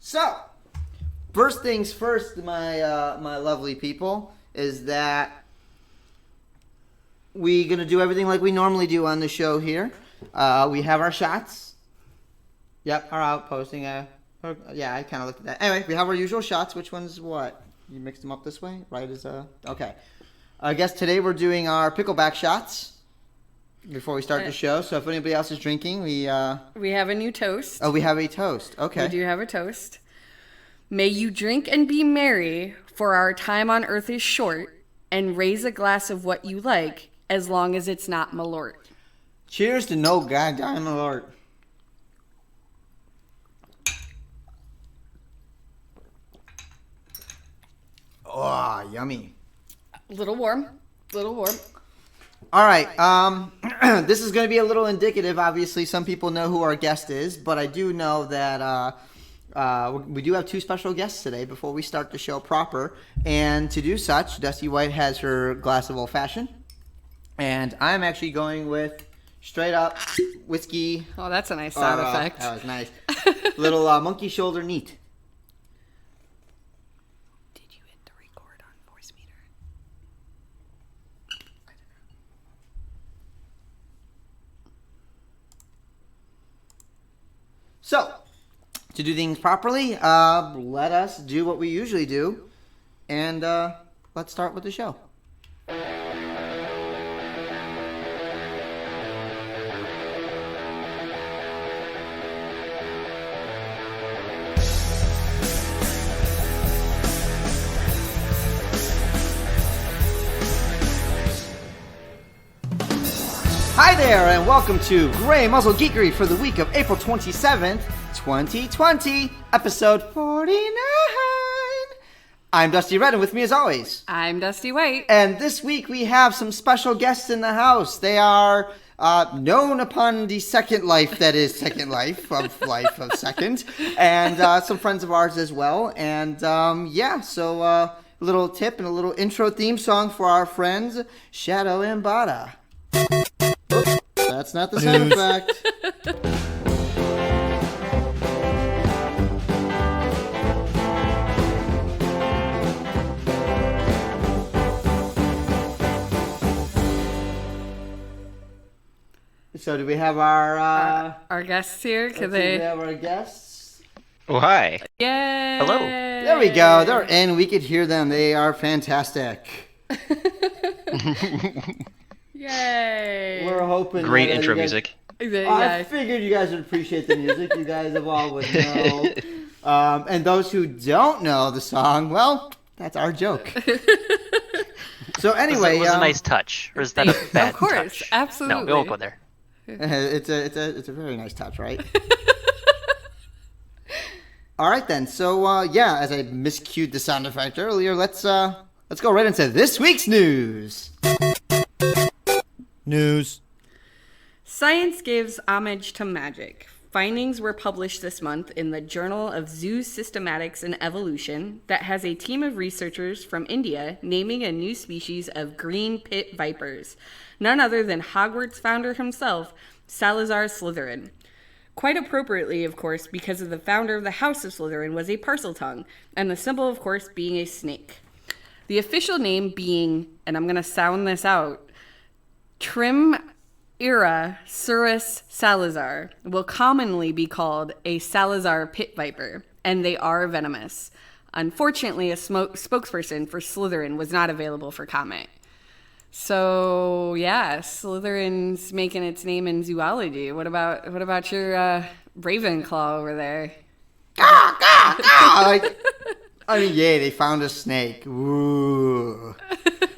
So, first things first, my lovely people, is that we're gonna do everything like we normally do on the show here. We have our shots. Yep, our outposting. Yeah, I kind of looked at that. Anyway, we have our usual shots. Which one's what? You mixed them up this way. Right is okay. I guess today we're doing our pickleback shots before we start the show. So if anybody else is drinking, we have a new toast. Oh, we have a toast. Okay. We do have a toast. May you drink and be merry, for our time on earth is short, and raise a glass of what you like, as long as it's not Malort. Cheers to no goddamn Malort. Oh, yummy. Little warm. All right. This is going to be a little indicative. Obviously, some people know who our guest is, but I do know that we do have two special guests today before we start the show proper. And to do such, Dusty White has her glass of old-fashioned. And I'm actually going with straight-up whiskey. Oh, that's a nice sound effect. That was nice. Little monkey shoulder neat. So, to do things properly, let us do what we usually do, and let's start with the show. Hi there, and welcome to Gray Muzzle Geekery for the week of April 27th, 2020, episode 49. I'm Dusty Red, and with me as always, I'm Dusty White. And this week we have some special guests in the house. They are known upon the Secondlife, that is Secondlife, of Second, and some friends of ours as well. And so a little tip and a little intro theme song for our friends, Shadow and Bada. That's not the sound effect. So do we have our guests here? Do we have our guests? Oh, hi. Yay! Hello. There we go. They're in. We could hear them. They are fantastic. Yay! We're hoping. Great intro music. I figured you guys would appreciate the music. You guys have all would know. And those who don't know the song, well, that's our joke. So anyway, it was a nice touch, or is that a bad touch? Of course, absolutely. No, we won't go there. It's a very nice touch, right? All right then. So as I miscued the sound effect earlier, let's go right into this week's news. Science gives homage to magic. Findings were published this month in the Journal of Zoo Systematics and Evolution that has a team of researchers from India naming a new species of green pit vipers, none other than Hogwarts founder himself, Salazar Slytherin. Quite appropriately, of course, because of the founder of the House of Slytherin was a parseltongue, and the symbol, of course, being a snake. The official name being, and I'm going to sound this out, Trimeirasurus salazar, will commonly be called a Salazar pit viper, and they are venomous. Unfortunately, a spokesperson for Slytherin was not available for comment. So, yeah, Slytherin's making its name in zoology. What about your Ravenclaw over there? They found a snake. Ooh.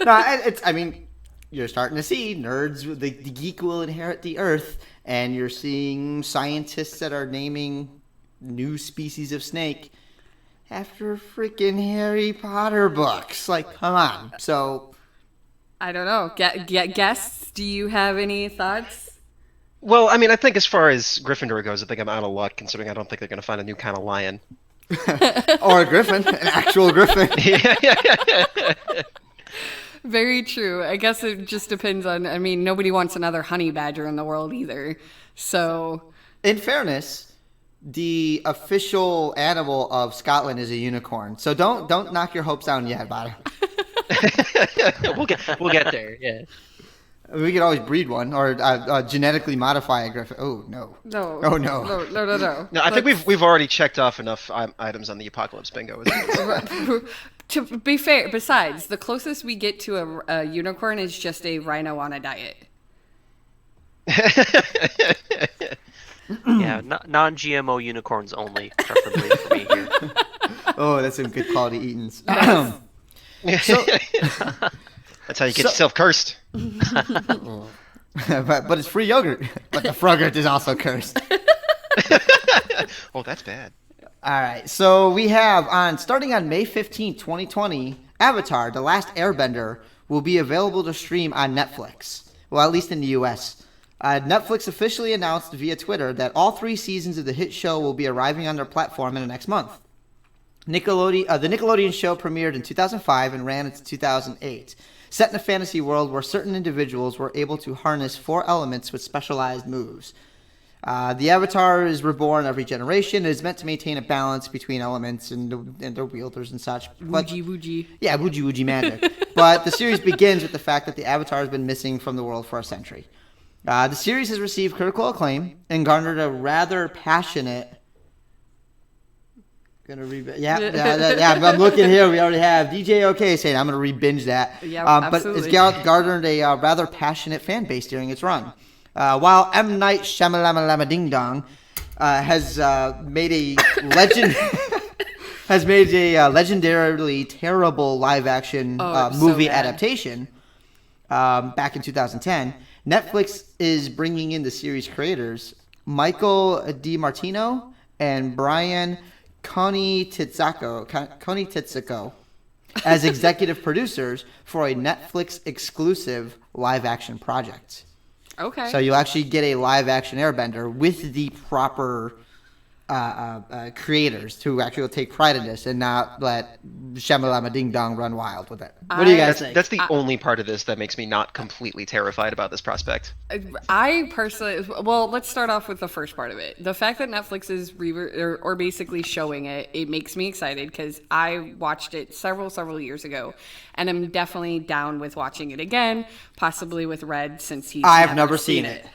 No, you're starting to see nerds, the geek will inherit the earth, and you're seeing scientists that are naming new species of snake after freaking Harry Potter books. Like, come on. So, I don't know. Guests, do you have any thoughts? Well, I think as far as Gryffindor goes, I think I'm out of luck, considering I don't think they're going to find a new kind of lion. Or a griffin, an actual griffin. Yeah. Very true. I guess it just depends on, nobody wants another honey badger in the world either. So, in fairness, the official animal of Scotland is a unicorn. So don't knock your hopes down yet, Bada. We'll get there. Yeah. We could always breed one or genetically modify a griffin. Oh no. No. Oh no. No. No, I think we've already checked off enough items on the apocalypse bingo. To be fair, besides, the closest we get to a unicorn is just a rhino on a diet. Yeah, non-GMO unicorns only, preferably for me here. Oh, that's some good quality eatings. So, that's how you get yourself cursed. but it's free yogurt. But the frogurt is also cursed. Oh, that's bad. All right, so we have starting on May 15th, 2020, Avatar: The Last Airbender will be available to stream on Netflix. Well, at least in the U.S. Netflix officially announced via Twitter that all 3 seasons of the hit show will be arriving on their platform in the next month. The Nickelodeon show premiered in 2005 and ran into 2008, set in a fantasy world where certain individuals were able to harness 4 elements with specialized moves. The Avatar is reborn every generation. It is meant to maintain a balance between elements and their wielders and such. Woogie. Yeah, woogie magic. But the series begins with the fact that the Avatar has been missing from the world for a century. The series has received critical acclaim and garnered a rather passionate... I'm looking here. We already have DJ OK saying I'm going to re-binge that. Yeah, but it's garnered a rather passionate fan base during its run. While M. Night Shyamalan Ding Dong has made a legendarily terrible live-action movie adaptation back in 2010, Netflix is bringing in the series creators Michael DiMartino and Brian Konititsako as executive producers for a Netflix exclusive live-action project. Okay. So you'll actually get a live-action Airbender with the proper creators who actually will take pride in this and not let Shamalama Ding Dong run wild with it. What do you guys think? That's the only part of this that makes me not completely terrified about this prospect. I personally, well, let's start off with the first part of it. The fact that Netflix is or basically showing it, it makes me excited because I watched it several years ago, and I'm definitely down with watching it again, possibly with Red since I've never seen it.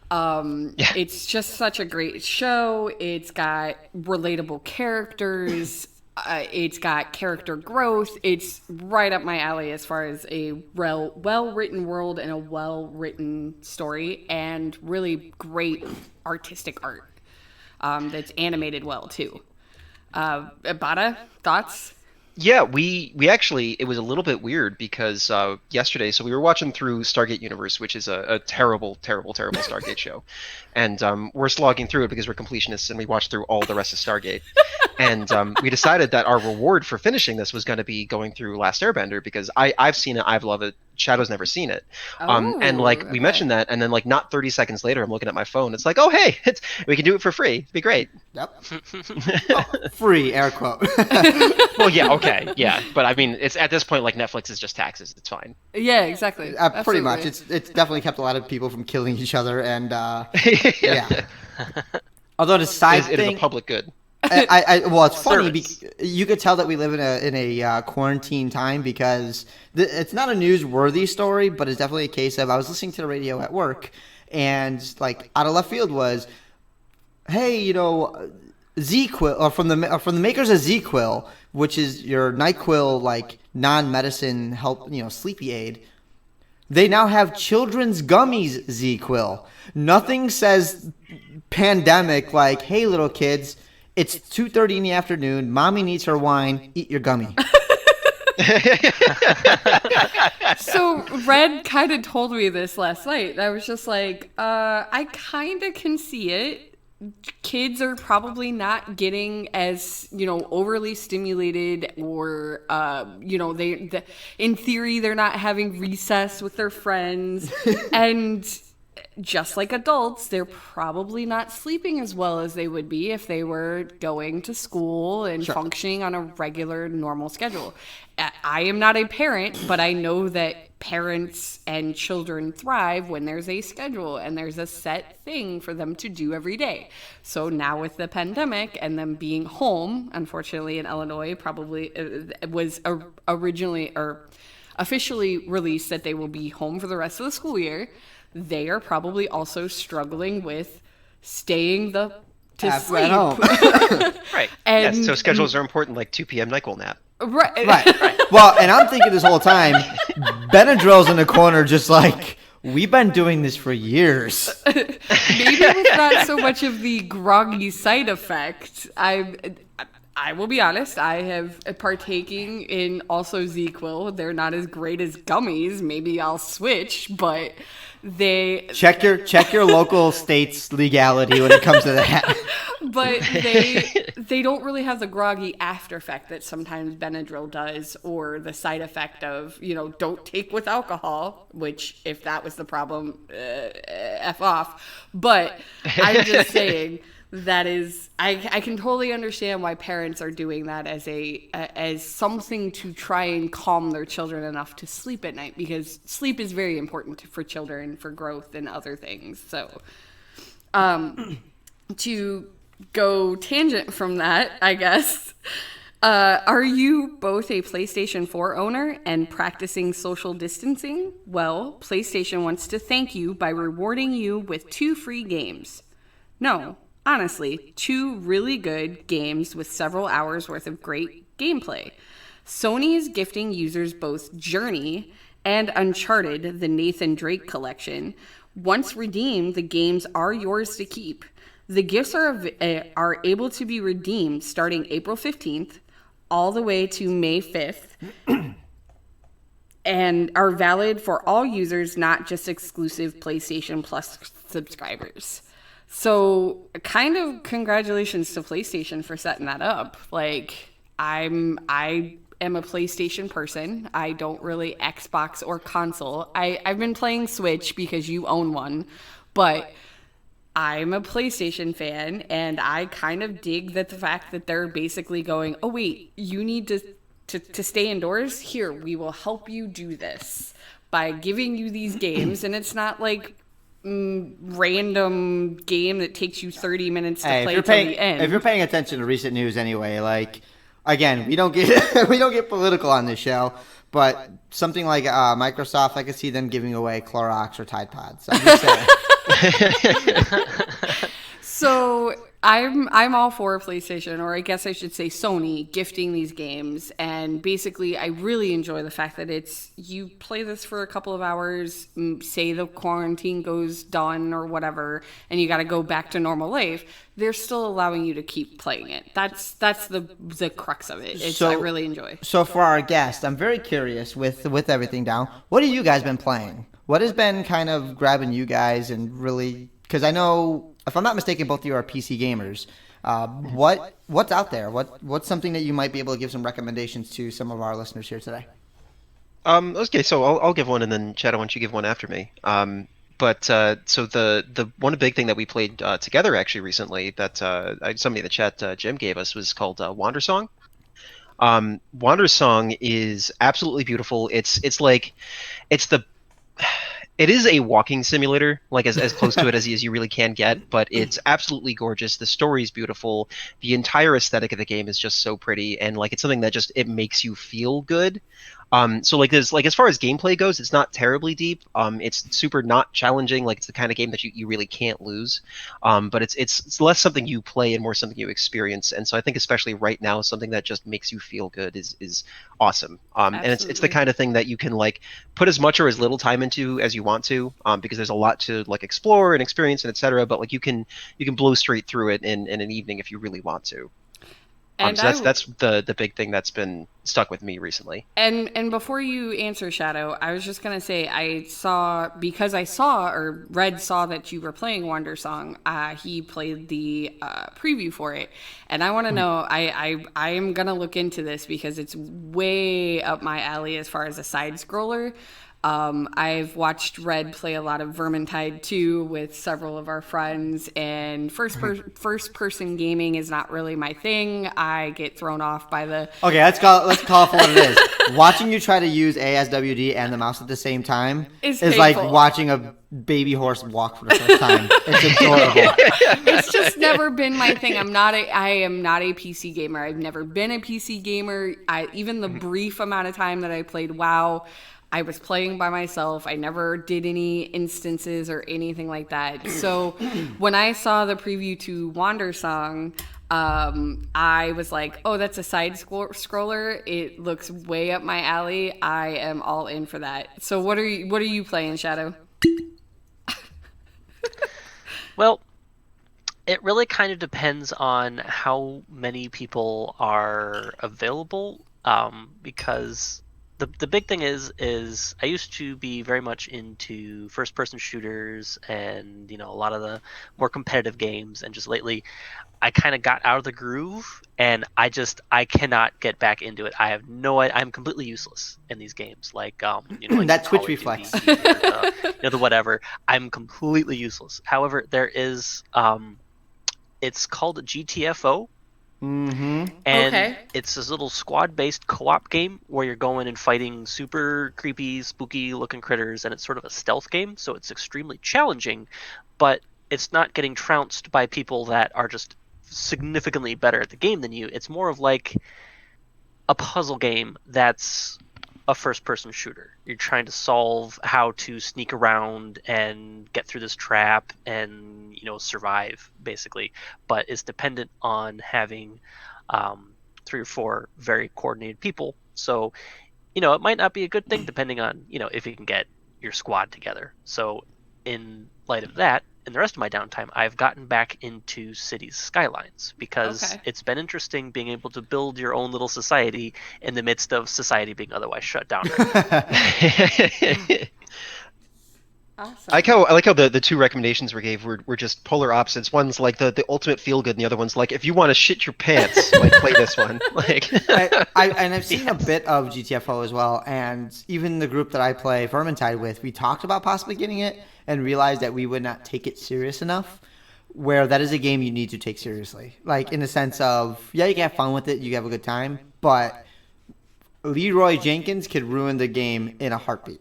It's just such a great show. It's got relatable characters. It's got character growth. It's right up my alley as far as a well-written world and a well-written story, and really great artistic art that's animated well too. Bada, thoughts? Yeah, we actually, it was a little bit weird because yesterday, so we were watching through Stargate Universe, which is a terrible Stargate show. And we're slogging through it because we're completionists and we watched through all the rest of Stargate. And we decided that our reward for finishing this was going to be going through Last Airbender because I've seen it, I've loved it. Shadow's never seen it. And we mentioned that, and then not 30 seconds later, I'm looking at my phone. It's like, oh, hey, we can do it for free. It'd be great. Yep. Free, air quote. Well, yeah, okay, yeah. But I mean, it's at this point, Netflix is just taxes. It's fine. Yeah, exactly. Pretty much. It's definitely kept a lot of people from killing each other, and yeah. Although the side it is a public good. Well, it's funny because you could tell that we live in a quarantine time because it's not a newsworthy story, but it's definitely a case of I was listening to the radio at work, and out of left field was, hey, Z-Quil, or from the makers of Z-Quil, which is your NyQuil non-medicine help sleepy aid. They now have children's gummies Z-Quil. Nothing says pandemic like, hey, little kids. It's 2:30 in the afternoon. Mommy needs her wine. Eat your gummy. So Red kind of told me this last night. I was just like, I kind of can see it. Kids are probably not getting as, overly stimulated or, in theory, they're not having recess with their friends. And just like adults, they're probably not sleeping as well as they would be if they were going to school and functioning on a regular, normal schedule. I am not a parent, but I know that parents and children thrive when there's a schedule and there's a set thing for them to do every day. So now with the pandemic and them being home, unfortunately in Illinois, probably it was originally or officially released that they will be home for the rest of the school year. They are probably also struggling with staying to sleep. At home. Right. And- yes, so schedules are important, like 2 p.m. NyQuil nap. Right. Well, and I'm thinking this whole time, Benadryl's in the corner just like, we've been doing this for years. Maybe it's not so much of the groggy side effect. I will be honest, I have partaking in also ZQuil. They're not as great as gummies. Maybe I'll switch, but they Check your local state's legality when it comes to that. but they don't really have the groggy after effect that sometimes Benadryl does, or the side effect of, don't take with alcohol, which if that was the problem, F off. But I'm just saying that is, I can totally understand why parents are doing that as something to try and calm their children enough to sleep at night, because sleep is very important for children for growth and other things. So to go tangent from that, I guess, are you both a PlayStation 4 owner and practicing social distancing? Well, PlayStation wants to thank you by rewarding you with 2 free games. No, honestly, 2 really good games with several hours worth of great gameplay. Sony is gifting users both Journey and Uncharted, the Nathan Drake collection. Once redeemed, the games are yours to keep. The gifts are able to be redeemed starting April 15th all the way to May 5th and are valid for all users, not just exclusive PlayStation Plus subscribers. So kind of congratulations to PlayStation for setting that up. Like, I am a PlayStation person. I don't really Xbox or console. I've been playing Switch because you own one, but I'm a PlayStation fan, and I kind of dig the fact that they're basically going, oh wait, you need to stay indoors? Here, we will help you do this by giving you these games, and it's not like random game that takes you 30 minutes to play till the end. If you're paying attention to recent news anyway, like, again, we don't get political on this show, but something like Microsoft, I could see them giving away Clorox or Tide Pods. I'm just saying. So I'm all for PlayStation, or I guess I should say Sony, gifting these games. And basically, I really enjoy the fact that you play this for a couple of hours, say the quarantine goes done or whatever, and you got to go back to normal life. They're still allowing you to keep playing it. That's the crux of it. I really enjoy. So for our guest, I'm very curious with everything down. What have you guys been playing? What has been kind of grabbing you guys and really? Because I know, if I'm not mistaken, both of you are PC gamers. What's out there? What's something that you might be able to give some recommendations to some of our listeners here today? Okay, so I'll give one, and then Chad, why don't you give one after me? So the one big thing that we played together actually recently that somebody in the chat, Jim, gave us was called Wander Song. Wander Song is absolutely beautiful. It is a walking simulator, like as close to it as you really can get, but it's absolutely gorgeous. The story is beautiful. The entire aesthetic of the game is just so pretty, and like it's something that just it makes you feel good. So like there's as far as gameplay goes, it's not terribly deep. It's super not challenging. Like it's the kind of game that you really can't lose. But it's less something you play and more something you experience. And so I think especially right now, something that just makes you feel good is awesome. And it's the kind of thing that you can like put as much or as little time into as you want to, because there's a lot to like explore and experience and etc. But like you can blow straight through it in an evening if you really want to. And so that's the big thing that's been stuck with me recently. And before you answer, Shadow, I was just gonna say Red saw that you were playing Wonder Song. He played the preview for it, and I want to know. I am gonna look into this because it's way up my alley as far as a side scroller. I've watched Red play a lot of Vermintide 2 with several of our friends, and first person gaming is not really my thing. I get thrown off by the... Okay, let's call it for what it is. Watching you try to use ASWD and the mouse at the same time is like watching a baby horse walk for the first time. It's adorable. It's just never been my thing. I am not a PC gamer. I've never been a PC gamer. Even the brief amount of time that I played WoW, I was playing by myself. I never did any instances or anything like that. So when I saw the preview to Wandersong, I was like, oh, that's a side scroller. It looks way up my alley. I am all in for that. So what are you playing, Shadow? Well, it really kind of depends on how many people are available, because the big thing is I used to be very much into first-person shooters and, a lot of the more competitive games, and just lately I kind of got out of the groove, and I cannot get back into it. I'm completely useless in these games, like like that Twitch Call of reflex, Duty or the whatever. I'm completely useless. However, there is it's called a GTFO. Mm-hmm. And it's this little squad-based co-op game where you're going and fighting super creepy, spooky-looking critters, and it's sort of a stealth game, so it's extremely challenging, but it's not getting trounced by people that are just significantly better at the game than you. It's more of like a puzzle game that's a first-person shooter. You're trying to solve how to sneak around and get through this trap and, survive, basically. But it's dependent on having 3 or 4 very coordinated people. So, it might not be a good thing depending on, if you can get your squad together. So in light of that, in the rest of my downtime, I've gotten back into Cities Skylines because it's been interesting being able to build your own little society in the midst of society being otherwise shut down. Awesome. I like how the 2 recommendations we gave were just polar opposites. One's like the ultimate feel good, and the other one's like, if you want to shit your pants, like play this one. Like I've seen a bit of GTFO as well, and even the group that I play Vermintide with, we talked about possibly getting it and realized that we would not take it serious enough. Where that is a game you need to take seriously, like in the sense of you can have fun with it, you have a good time, but Leroy Jenkins could ruin the game in a heartbeat.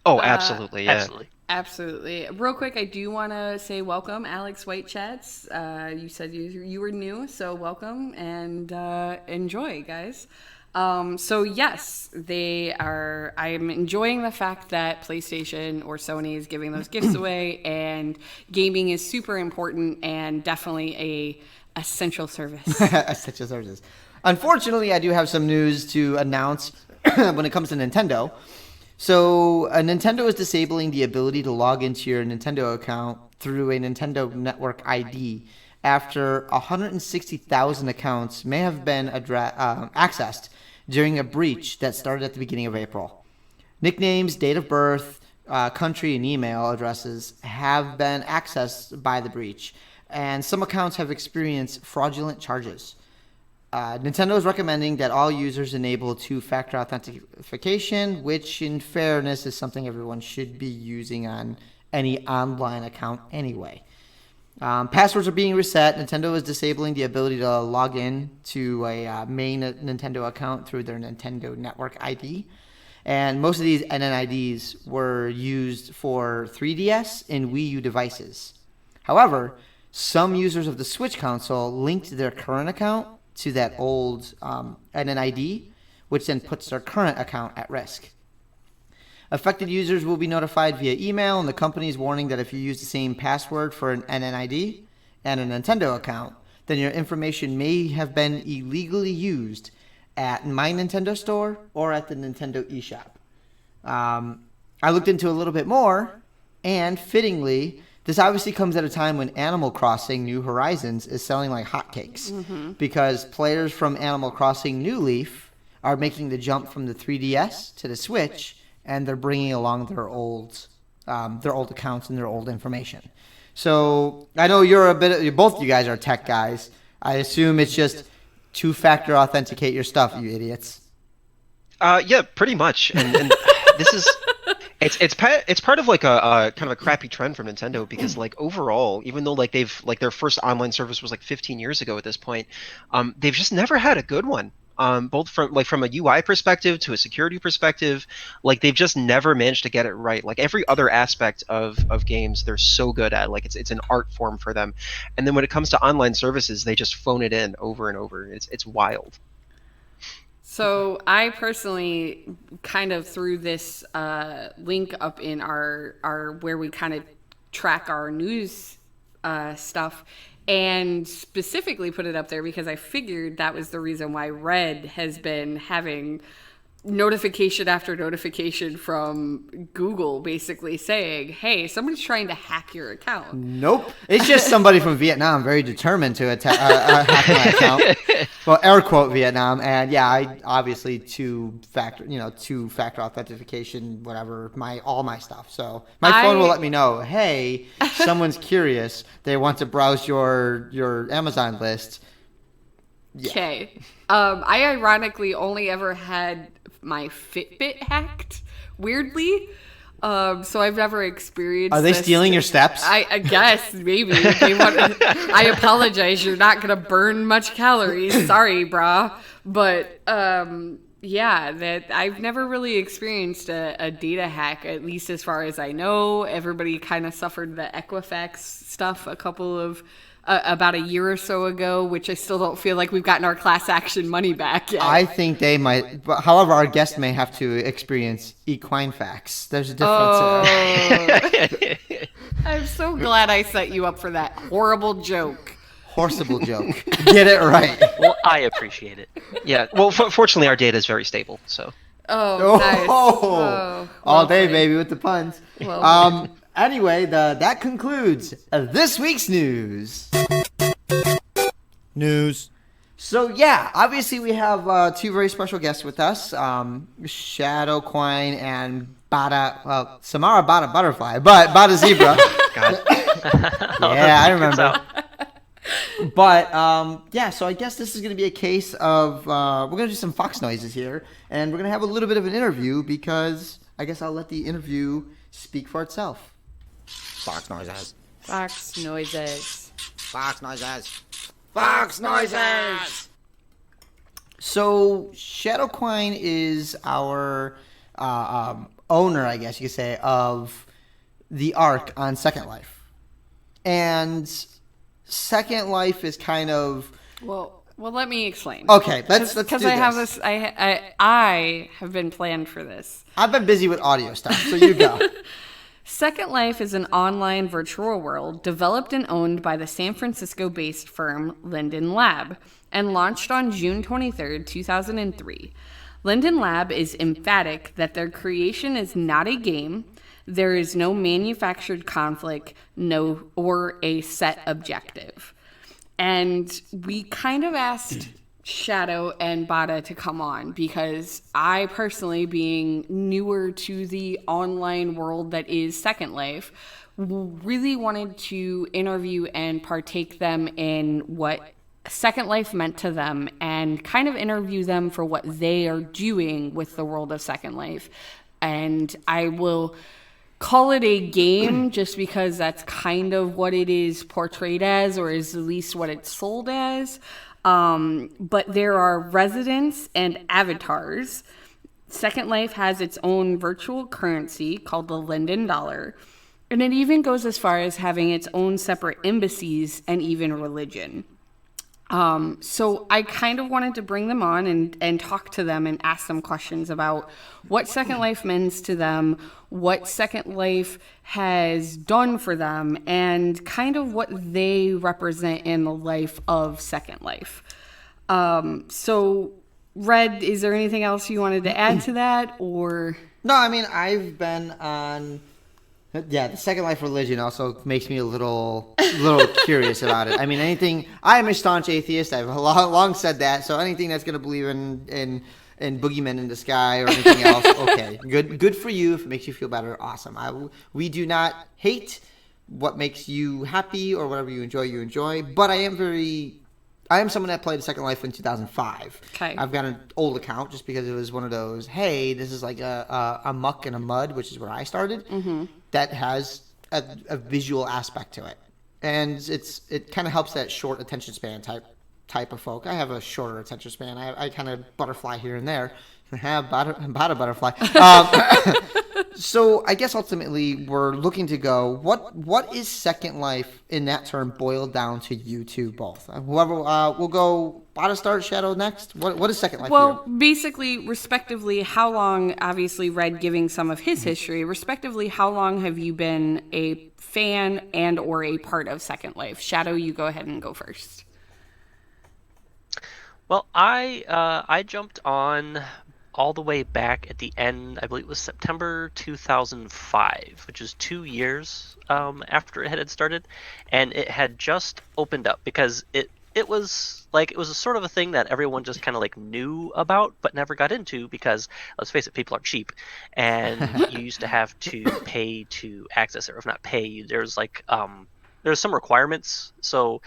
Oh, absolutely, yeah. Absolutely. Real quick, I do want to say welcome, Alex White Chats. You said you were new, so welcome and enjoy, guys. So yes, I'm enjoying the fact that PlayStation or Sony is giving those gifts away, and gaming is super important and definitely a essential service. Essential services. Unfortunately, I do have some news to announce when it comes to Nintendo. So Nintendo is disabling the ability to log into your Nintendo account through a Nintendo Network ID after 160,000 accounts may have been accessed during a breach that started at the beginning of April. Nicknames, date of birth, country, and email addresses have been accessed by the breach, and some accounts have experienced fraudulent charges. Nintendo is recommending that all users enable 2-factor authentication, which in fairness is something everyone should be using on any online account anyway. Passwords are being reset. Nintendo is disabling the ability to log in to a main Nintendo account through their Nintendo Network ID. And most of these NNIDs were used for 3DS and Wii U devices. However, some users of the Switch console linked their current account to that old NNID, which then puts their current account at risk. Affected users will be notified via email, and the company is warning that if you use the same password for an NNID and a Nintendo account, then your information may have been illegally used at My Nintendo Store or at the Nintendo eShop. I looked into a little bit more, and fittingly, this obviously comes at a time when Animal Crossing New Horizons is selling like hotcakes, because players from Animal Crossing New Leaf are making the jump from the 3DS to the Switch, and they're bringing along their old accounts and their old information. So I know both of you guys are tech guys. I assume it's just 2-factor authenticate your stuff, you idiots. Yeah, pretty much. And this is It's part of like a kind of a crappy trend from Nintendo because like overall, even though like they've like their first online service was like 15 years ago at this point, they've just never had a good one. Both from a UI perspective to a security perspective, like they've just never managed to get it right. Like every other aspect of games, they're so good at. Like it's an art form for them, and then when it comes to online services, they just phone it in over and over. It's wild. So I personally kind of threw this link up in our where we kind of track our news stuff, and specifically put it up there because I figured that was the reason why Red has been having notification after notification from Google basically saying, hey, somebody's trying to hack your account. Nope. It's just somebody from Vietnam very determined to hack my account. Well, air quote Vietnam. And yeah, I obviously two-factor authentication, whatever, all my stuff. So my phone will let me know, hey, someone's curious. They want to browse your Amazon list. Okay. Yeah. I ironically only ever had my Fitbit hacked, weirdly. So I've never experienced. Are they stealing your steps? I guess maybe. I apologize. You're not gonna burn much calories. Sorry, brah. But yeah, that I've never really experienced a data hack, at least as far as I know. Everybody kind of suffered the Equifax stuff about a year or so ago, which I still don't feel like we've gotten our class action money back yet. I think they might. But however, our guest may have to experience equine facts. There's a difference there. I'm so glad I set you up for that horrible joke. Horrible joke. Get it right. Well, I appreciate it. Yeah. Well, fortunately, our data is very stable. So. Oh, nice. Oh, all day, baby, with the puns. Well, anyway, that concludes this week's news. So yeah, obviously we have two very special guests with us, Shadowquine and Bada. Well, Samara Bada Butterfly, but Bada Zebra. Yeah, I remember. But yeah, so I guess this is going to be a case of we're going to do some fox noises here, and we're going to have a little bit of an interview because I guess I'll let the interview speak for itself. Fox noises. Fox noises. Fox noises. Fox noises. So Shadowquine is our owner, I guess you could say, of the Ark on Second Life, and Second Life is kind of well. Let me explain. Okay, let's because do I have this. I have been planned for this. I've been busy with audio stuff, so you go. Second Life is an online virtual world developed and owned by the San Francisco-based firm Linden Lab and launched on June 23, 2003. Linden Lab is emphatic that their creation is not a game. There is no manufactured conflict, or a set objective. And we kind of asked Shadow and Bada to come on because I personally, being newer to the online world that is Second Life, really wanted to interview and partake them in what Second Life meant to them and kind of interview them for what they are doing with the world of Second Life. And I will call it a game just because that's kind of what it is portrayed as, or is at least what it's sold as. But there are residents and avatars. Second Life has its own virtual currency called the Linden Dollar. And it even goes as far as having its own separate embassies and even religion. So I kind of wanted to bring them on and talk to them and ask them questions about what Second Life means to them, what Second Life has done for them, and kind of what they represent in the life of Second Life. So, Red, is there anything else you wanted to add to that, or? No, I mean, I've been on... Yeah, the Second Life religion also makes me a little curious about it. I mean, I am a staunch atheist. I've long said that. So anything that's going to believe in boogeymen in the sky or anything else, okay, good for you. If it makes you feel better, awesome. We do not hate what makes you happy or whatever you enjoy. But I am very I am someone that played Second Life in 2005. Okay. I've got an old account just because it was one of those, hey, this is like a muck and a mud, which is where I started, that has a visual aspect to it. And it kind of helps that short attention span type of folk. I have a shorter attention span. I kind of butterfly here and there. Have Bada butterfly. So I guess ultimately we're looking to go. What is Second Life in that term boiled down to you two both? Whoever we'll go. Bada start, Shadow next. What is Second Life? Well, for you? basically, respectively, how long? Obviously, Red giving some of his history. Respectively, how long have you been a fan and or a part of Second Life? Shadow, you go ahead and go first. Well, I jumped on all the way back at the end. I believe it was September 2005, which is 2 years after it had started, and it had just opened up because it was a sort of a thing that everyone just kind of like knew about but never got into because let's face it, people are cheap, and you used to have to pay to access it, or if not pay, there's some requirements. So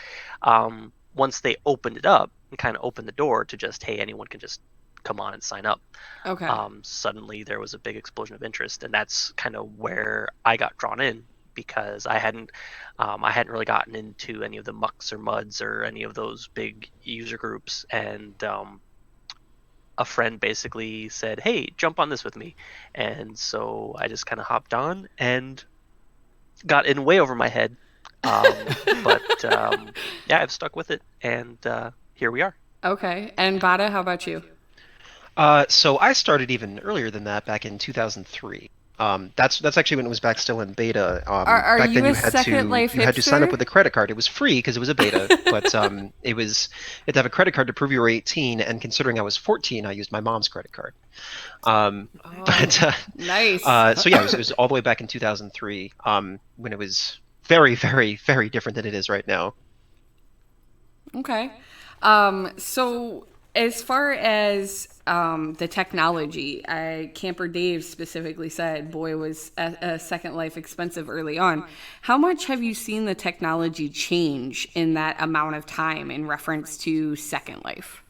once they opened it up and kind of opened the door to just, hey, anyone can just come on and sign up. Okay. Suddenly there was a big explosion of interest, and that's kind of where I got drawn in because I hadn't really gotten into any of the mucks or muds or any of those big user groups, and a friend basically said, "Hey, jump on this with me," and so I just kind of hopped on and got in way over my head. But yeah, I've stuck with it, and here we are. Okay. And Bada, how about you? So I started even earlier than that, back in 2003. That's actually when it was back still in beta. Are Back you then a you had Second to Life you had to sign up hipster? with a credit card. It was free because it was a beta, but you had to have a credit card to prove you were 18. And considering I was 14, I used my mom's credit card. Um, but Nice. so yeah, it was all the way back in 2003, when it was very, very, very different than it is right now. Okay. So as far as the technology, Camper Dave specifically said, boy, was a Second Life expensive early on. How much have you seen the technology change in that amount of time in reference to Second Life?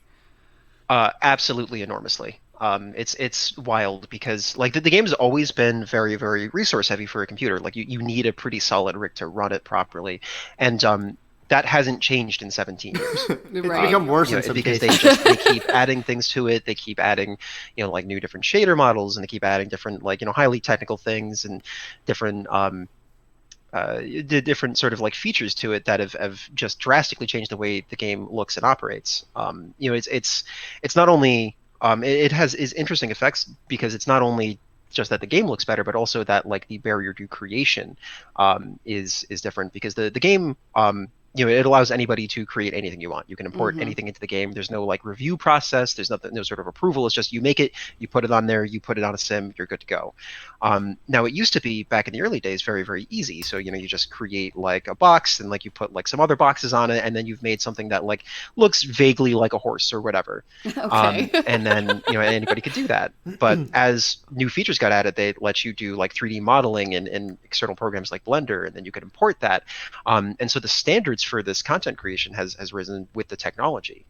Absolutely enormously. It's wild because like the game's always been very, very resource heavy for a computer. Like you need a pretty solid rig to run it properly, and that hasn't changed in 17 years. It's Right. become worse in some Because cases. they keep adding things to it. They keep adding, like new different shader models, and they keep adding different like highly technical things and different the different sort of like features to it that have just drastically changed the way the game looks and operates. It's not only it has is interesting effects because it's not only just that the game looks better, but also that like the barrier to creation is different because the game it allows anybody to create anything you want. You can import anything into the game. There's no like review process. There's nothing, no sort of approval. It's just you make it, you put it on there, you put it on a sim, you're good to go. Now it used to be back in the early days very, very easy. So you just create like a box and like you put like some other boxes on it, and then you've made something that like looks vaguely like a horse or whatever. Okay. And then anybody could do that. But as new features got added, they let you do like 3D modeling in external programs like Blender, and then you could import that. And so the standards for this content creation has risen with the technology.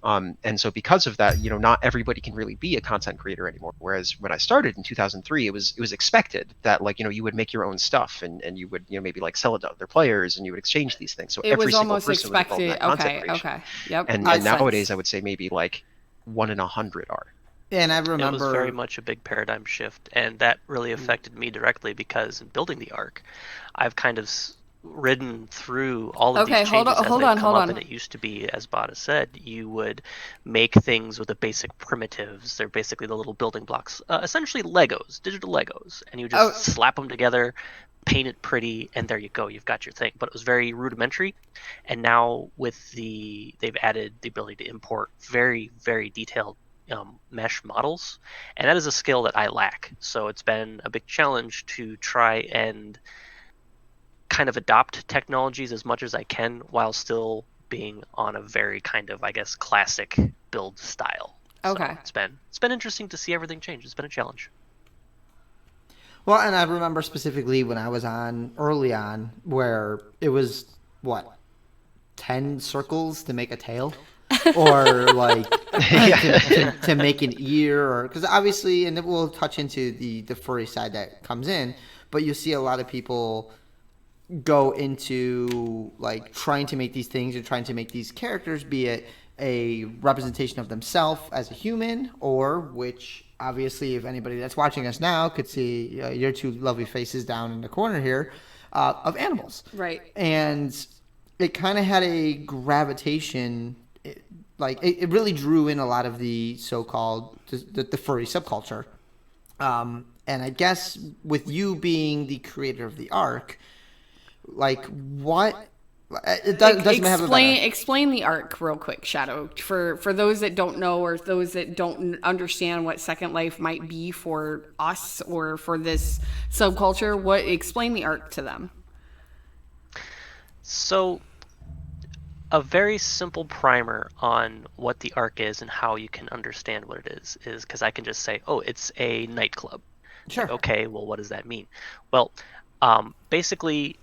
And so because of that, not everybody can really be a content creator anymore. Whereas when I started in 2003, it was expected that like you would make your own stuff and you would maybe like sell it to other players and you would exchange these things. So It every was single almost person was involved in expected. that content Okay. creation. Okay. Yep. And Makes nowadays, sense. I would say maybe like 1 in 100 are. And I It was very remember. much a big paradigm shift, and that really affected me directly because in building the arc, I've kind of ridden through all of Okay. these changes as Hold they've on. come Hold up, and on. it used to be, as Bada said, you would make things with the basic primitives. They're basically the little building blocks, essentially Legos, digital Legos, and you just Oh, slap them together, paint it pretty, and there you go, you've got your thing. But it was very rudimentary, and now they've added the ability to import very, very detailed mesh models, and that is a skill that I lack. So it's been a big challenge to try and kind of adopt technologies as much as I can while still being on a very kind of, I guess, classic build style. So okay. it's been interesting to see everything change. It's been a challenge. Well, and I remember specifically when I was on early on, where it was what 10 circles to make a tail. Or like to make an ear, or because obviously, and we'll touch into the furry side that comes in, but you see a lot of people go into like trying to make these things and trying to make these characters, be it a representation of themselves as a human, or which obviously, if anybody that's watching us now could see your two lovely faces down in the corner here, of animals, Right? and it kind of had a gravitation. It really drew in a lot of the so-called the furry subculture, and I guess with you being the creator of the arc, like what it doesn't have a better. Explain the arc real quick, Shadow, for those that don't know or those that don't understand what Second Life might be for us or for this subculture. Explain the arc to them. So, a very simple primer on what the arc is and how you can understand what it is because I can just say, oh, it's a nightclub. Sure. Like, okay, well, what does that mean? Well, basically,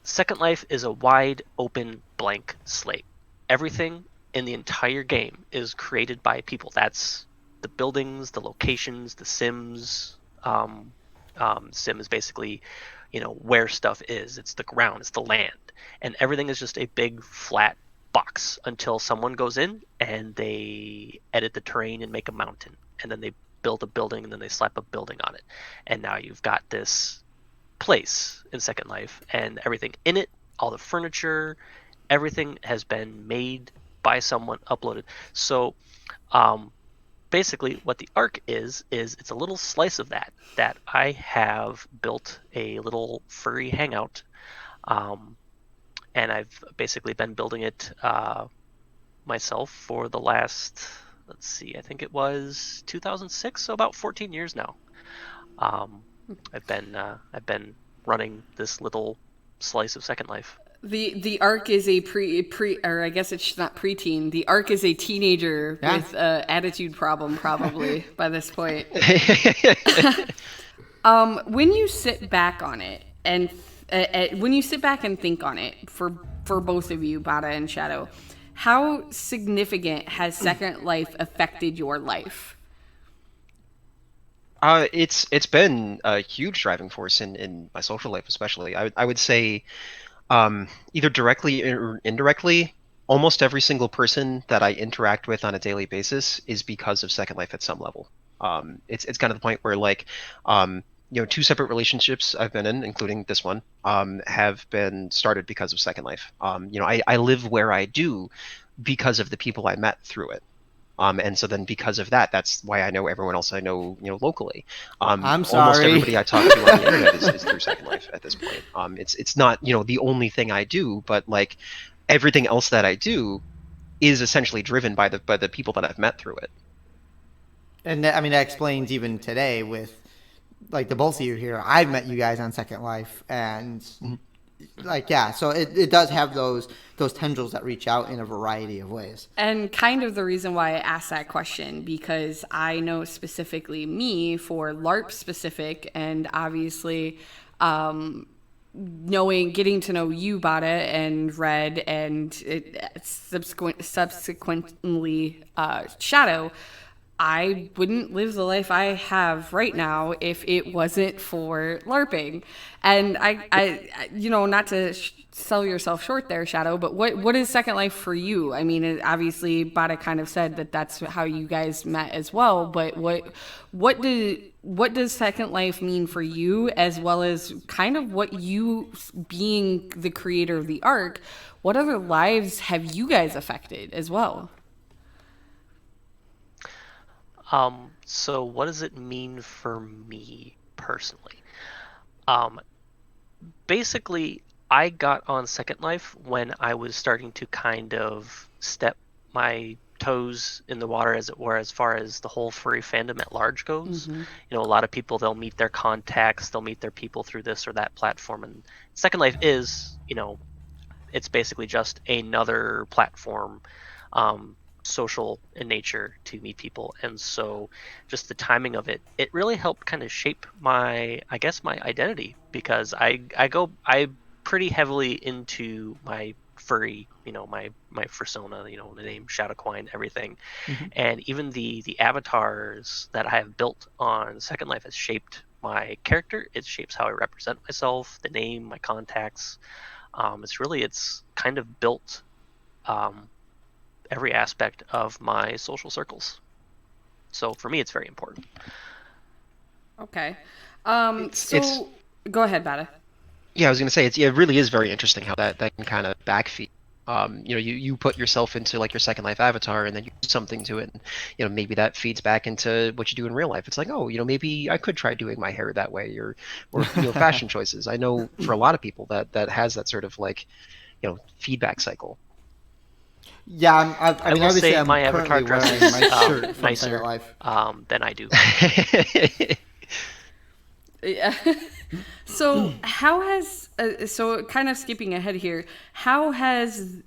Second Life is a wide open blank slate. Everything in the entire game is created by people. That's the buildings, the locations, the sims. Sim is basically, where stuff is. It's the ground, it's the land. And everything is just a big flat box until someone goes in and they edit the terrain and make a mountain. And then they build a building and then they slap a building on it. And now you've got this place in Second Life and everything in it, all the furniture, everything has been made by someone, uploaded. So basically what the arc is it's a little slice of that I have built a little furry hangout, and I've basically been building it myself for the last, let's see, I think it was 2006, so about 14 years now. I've been running this little slice of Second Life. The arc is a or I guess it's not preteen. The arc is a teenager with an attitude problem, probably by this point. When you sit back on it, and when you sit back and think on it, for both of you, Bada and Shadow, how significant has Second Life affected your life? It's been a huge driving force in my social life, especially. I would say, either directly or indirectly, almost every single person that I interact with on a daily basis is because of Second Life at some level. It's kind of the point where two separate relationships I've been in, including this one, have been started because of Second Life. I live where I do because of the people I met through it. And so then because of that, that's why I know everyone else I know, locally. I'm sorry. Almost everybody I talk to on the internet is through Second Life at this point. It's not, the only thing I do, but like everything else that I do is essentially driven by the people that I've met through it. And that explains even today with like the both of you here. I've met you guys on Second Life, and so it does have those tendrils that reach out in a variety of ways. And kind of the reason why I asked that question, because I know specifically me for LARP specific, and obviously getting to know you, Bada, and Red, and subsequently Shadow, I wouldn't live the life I have right now if it wasn't for LARPing. And I not to sell yourself short there, Shadow, but what is Second Life for you? I mean, obviously, Bada kind of said that's how you guys met as well, but what does Second Life mean for you, as well as kind of what you, being the creator of the arc, what other lives have you guys affected as well? So what does it mean for me personally? Basically, I got on Second Life when I was starting to kind of step my toes in the water, as it were, as far as the whole furry fandom at large goes. Mm-hmm. A lot of people, they'll meet their contacts, they'll meet their people through this or that platform, and Second Life is, it's basically just another platform, social in nature, to meet people. And so just the timing of it really helped kind of shape my identity, because I pretty heavily into my furry, my persona, the name Shadowquine, everything. Mm-hmm. And even the avatars that I have built on Second Life has shaped my character. It shapes how I represent myself, the name, my contacts. It's kind of built every aspect of my social circles. So for me, it's very important. Okay. It's Go ahead, Bada. Yeah, I was going to say it really is very interesting how that can kind of backfeed. You put yourself into like your Second Life avatar, and then you do something to it, and maybe that feeds back into what you do in real life. It's like, oh, maybe I could try doing my hair that way, or fashion choices. I know for a lot of people that has that sort of like feedback cycle. Yeah, I I mean, will obviously, say I'm my avatar currently wearing dresses my shirt from Second nicer Life. than I do. Yeah. So how has so kind of skipping ahead here, how has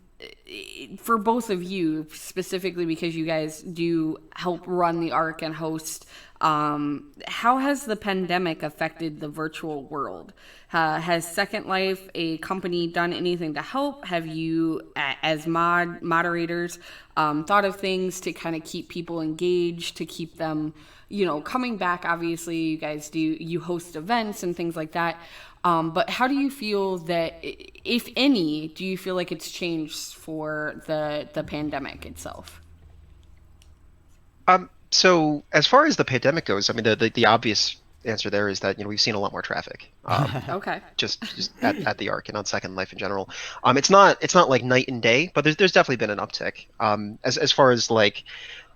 for both of you specifically, because you guys do help run the Arc and host, how has the pandemic affected the virtual world? Has Second Life, a company, done anything to help? Have you, as moderators, thought of things to kind of keep people engaged, to keep them, coming back? Obviously, you host events and things like that. But how do you feel that, if any, do you feel like it's changed for the pandemic itself? So as far as the pandemic goes, I mean, the obvious answer there is that we've seen a lot more traffic. Okay. Just at the Arc and on Second Life in general. It's not like night and day, but there's definitely been an uptick. As far as like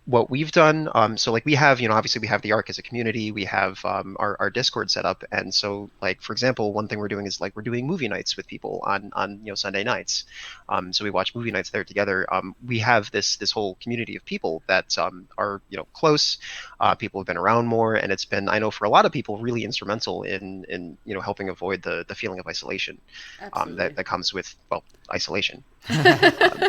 what we've done, so like we have, obviously we have the Arc as a community, we have our Discord set up, and so like for example, one thing we're doing is like we're doing movie nights with people on Sunday nights. So we watch movie nights there together. We have this whole community of people that are close. People have been around more, and it's been, I know for a lot of people, really instrumental in helping avoid the feeling of isolation Absolutely. that comes with, well, isolation.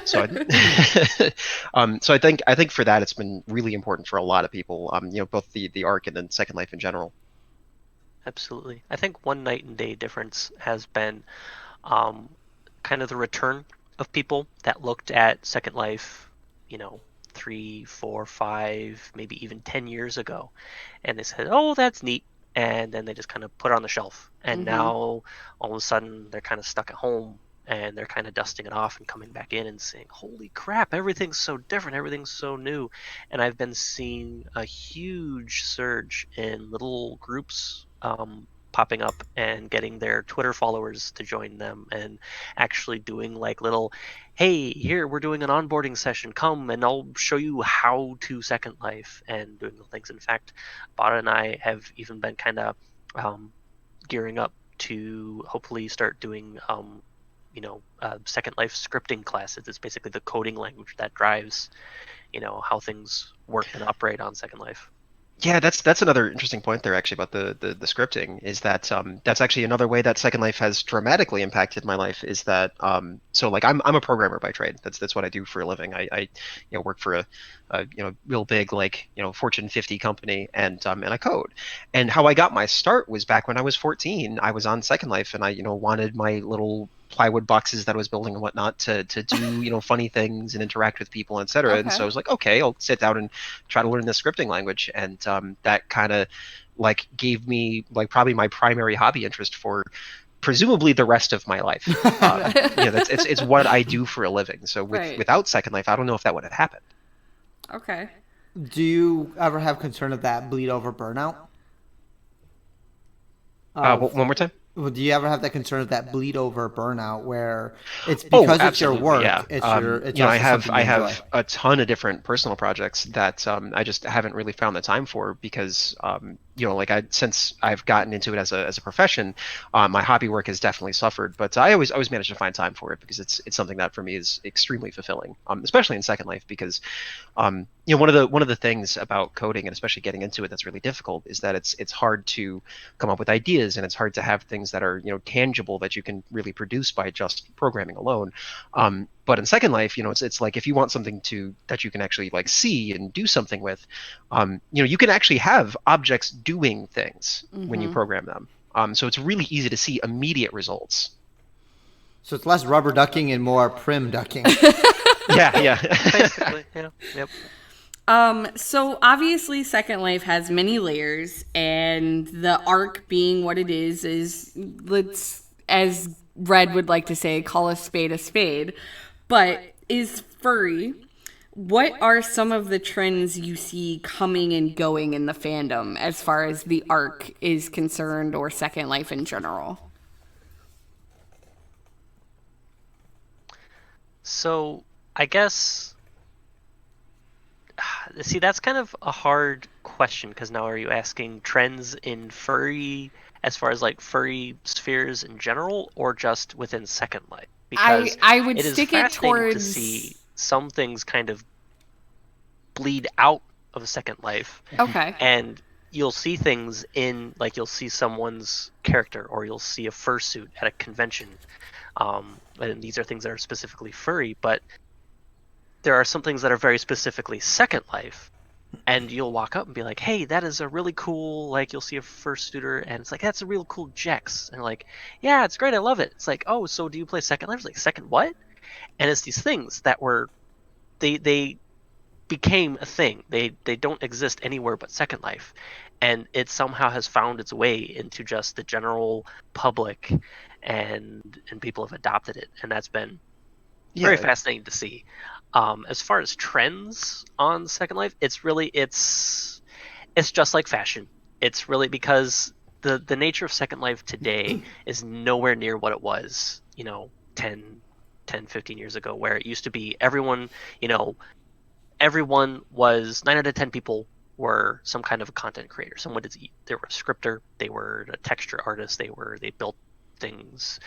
So I think for that it's been really important for a lot of people. Both the Arc and then Second Life in general. Absolutely. I think one night and day difference has been um, kind of the return of people that looked at Second Life, 3, 4, 5, maybe even 10 years ago, and they said, "Oh, that's neat," and then they just kind of put it on the shelf. And Mm-hmm. now all of a sudden they're kind of stuck at home, and they're kind of dusting it off and coming back in and saying, "Holy crap, everything's so different, everything's so new." And I've been seeing a huge surge in little groups popping up and getting their Twitter followers to join them, and actually doing like little, "Hey, here, we're doing an onboarding session, come and I'll show you how to Second Life," and doing the things. In fact, Bada and I have even been kind of gearing up to hopefully start doing Second Life scripting classes. It's basically the coding language that drives how things work and operate on Second Life. Yeah, that's another interesting point there actually about the scripting, is that that's actually another way that Second Life has dramatically impacted my life, is that so like I'm a programmer by trade. That's what I do for a living. I work for a real big like Fortune 50 company, and I code. And how I got my start was back when I was 14. I was on Second Life, and I wanted my little plywood boxes that I was building and whatnot to do funny things and interact with people, etc. And so I Okay. was like, okay, I'll sit down and try to learn the scripting language, and that kind of like gave me like probably my primary hobby interest for presumably the rest of my life. That's it's what I do for a living. So Right. without Second Life, I don't know if that would have happened. Okay. Do you ever have concern of that bleed over burnout? Of One more time. Well, do you ever have that concern of that bleed over burnout where it's Oh, because it's your absolutely, work, yeah. it's I also have something I you enjoy? have a ton of different personal projects that I just haven't really found the time for, because like since I've gotten into it as a profession, my hobby work has definitely suffered. But I always manage to find time for it, because it's something that for me is extremely fulfilling, especially in Second Life, because one of the things about coding, and especially getting into it, that's really difficult, is that it's hard to come up with ideas, and it's hard to have things that are tangible that you can really produce by just programming alone. But in Second Life, it's like if you want something that you can actually like see and do something with, you can actually have objects doing things when you Mm-hmm. program them. So it's really easy to see immediate results. So it's less rubber ducking and more prim ducking. Yeah. Basically, yeah. Yep. So obviously Second Life has many layers, and the arc being what it is let's, as Red would like to say, call a spade a spade, but is furry. What are some of the trends you see coming and going in the fandom as far as the arc is concerned, or Second Life in general? So I guess, see, that's kind of a hard question, because now are you asking trends in furry as far as like furry spheres in general, or just within Second Life? Because I would it is stick it fascinating to towards see some things kind of bleed out of Second Life, okay. and you'll see things in, like, you'll see someone's character, or you'll see a fursuit at a convention, and these are things that are specifically furry, but there are some things that are very specifically Second Life, and you'll walk up and be like, hey, that is a really cool, like, you'll see a fursuiter, and it's like, that's a real cool Jex, and like, yeah, it's great, I love it. It's like, oh, so do you play Second Life? It's like, second what? And it's these things that were, they became a thing. They don't exist anywhere but Second Life, and it somehow has found its way into just the general public, and people have adopted it, and that's been very fascinating to see. As far as trends on Second Life, it's just like fashion. It's really because the nature of Second Life today is nowhere near what it was, 10, 15 years ago, where it used to be everyone, everyone was 9 out of 10 people were some kind of a content creator. They were a scripter, they were a texture artist, they built things.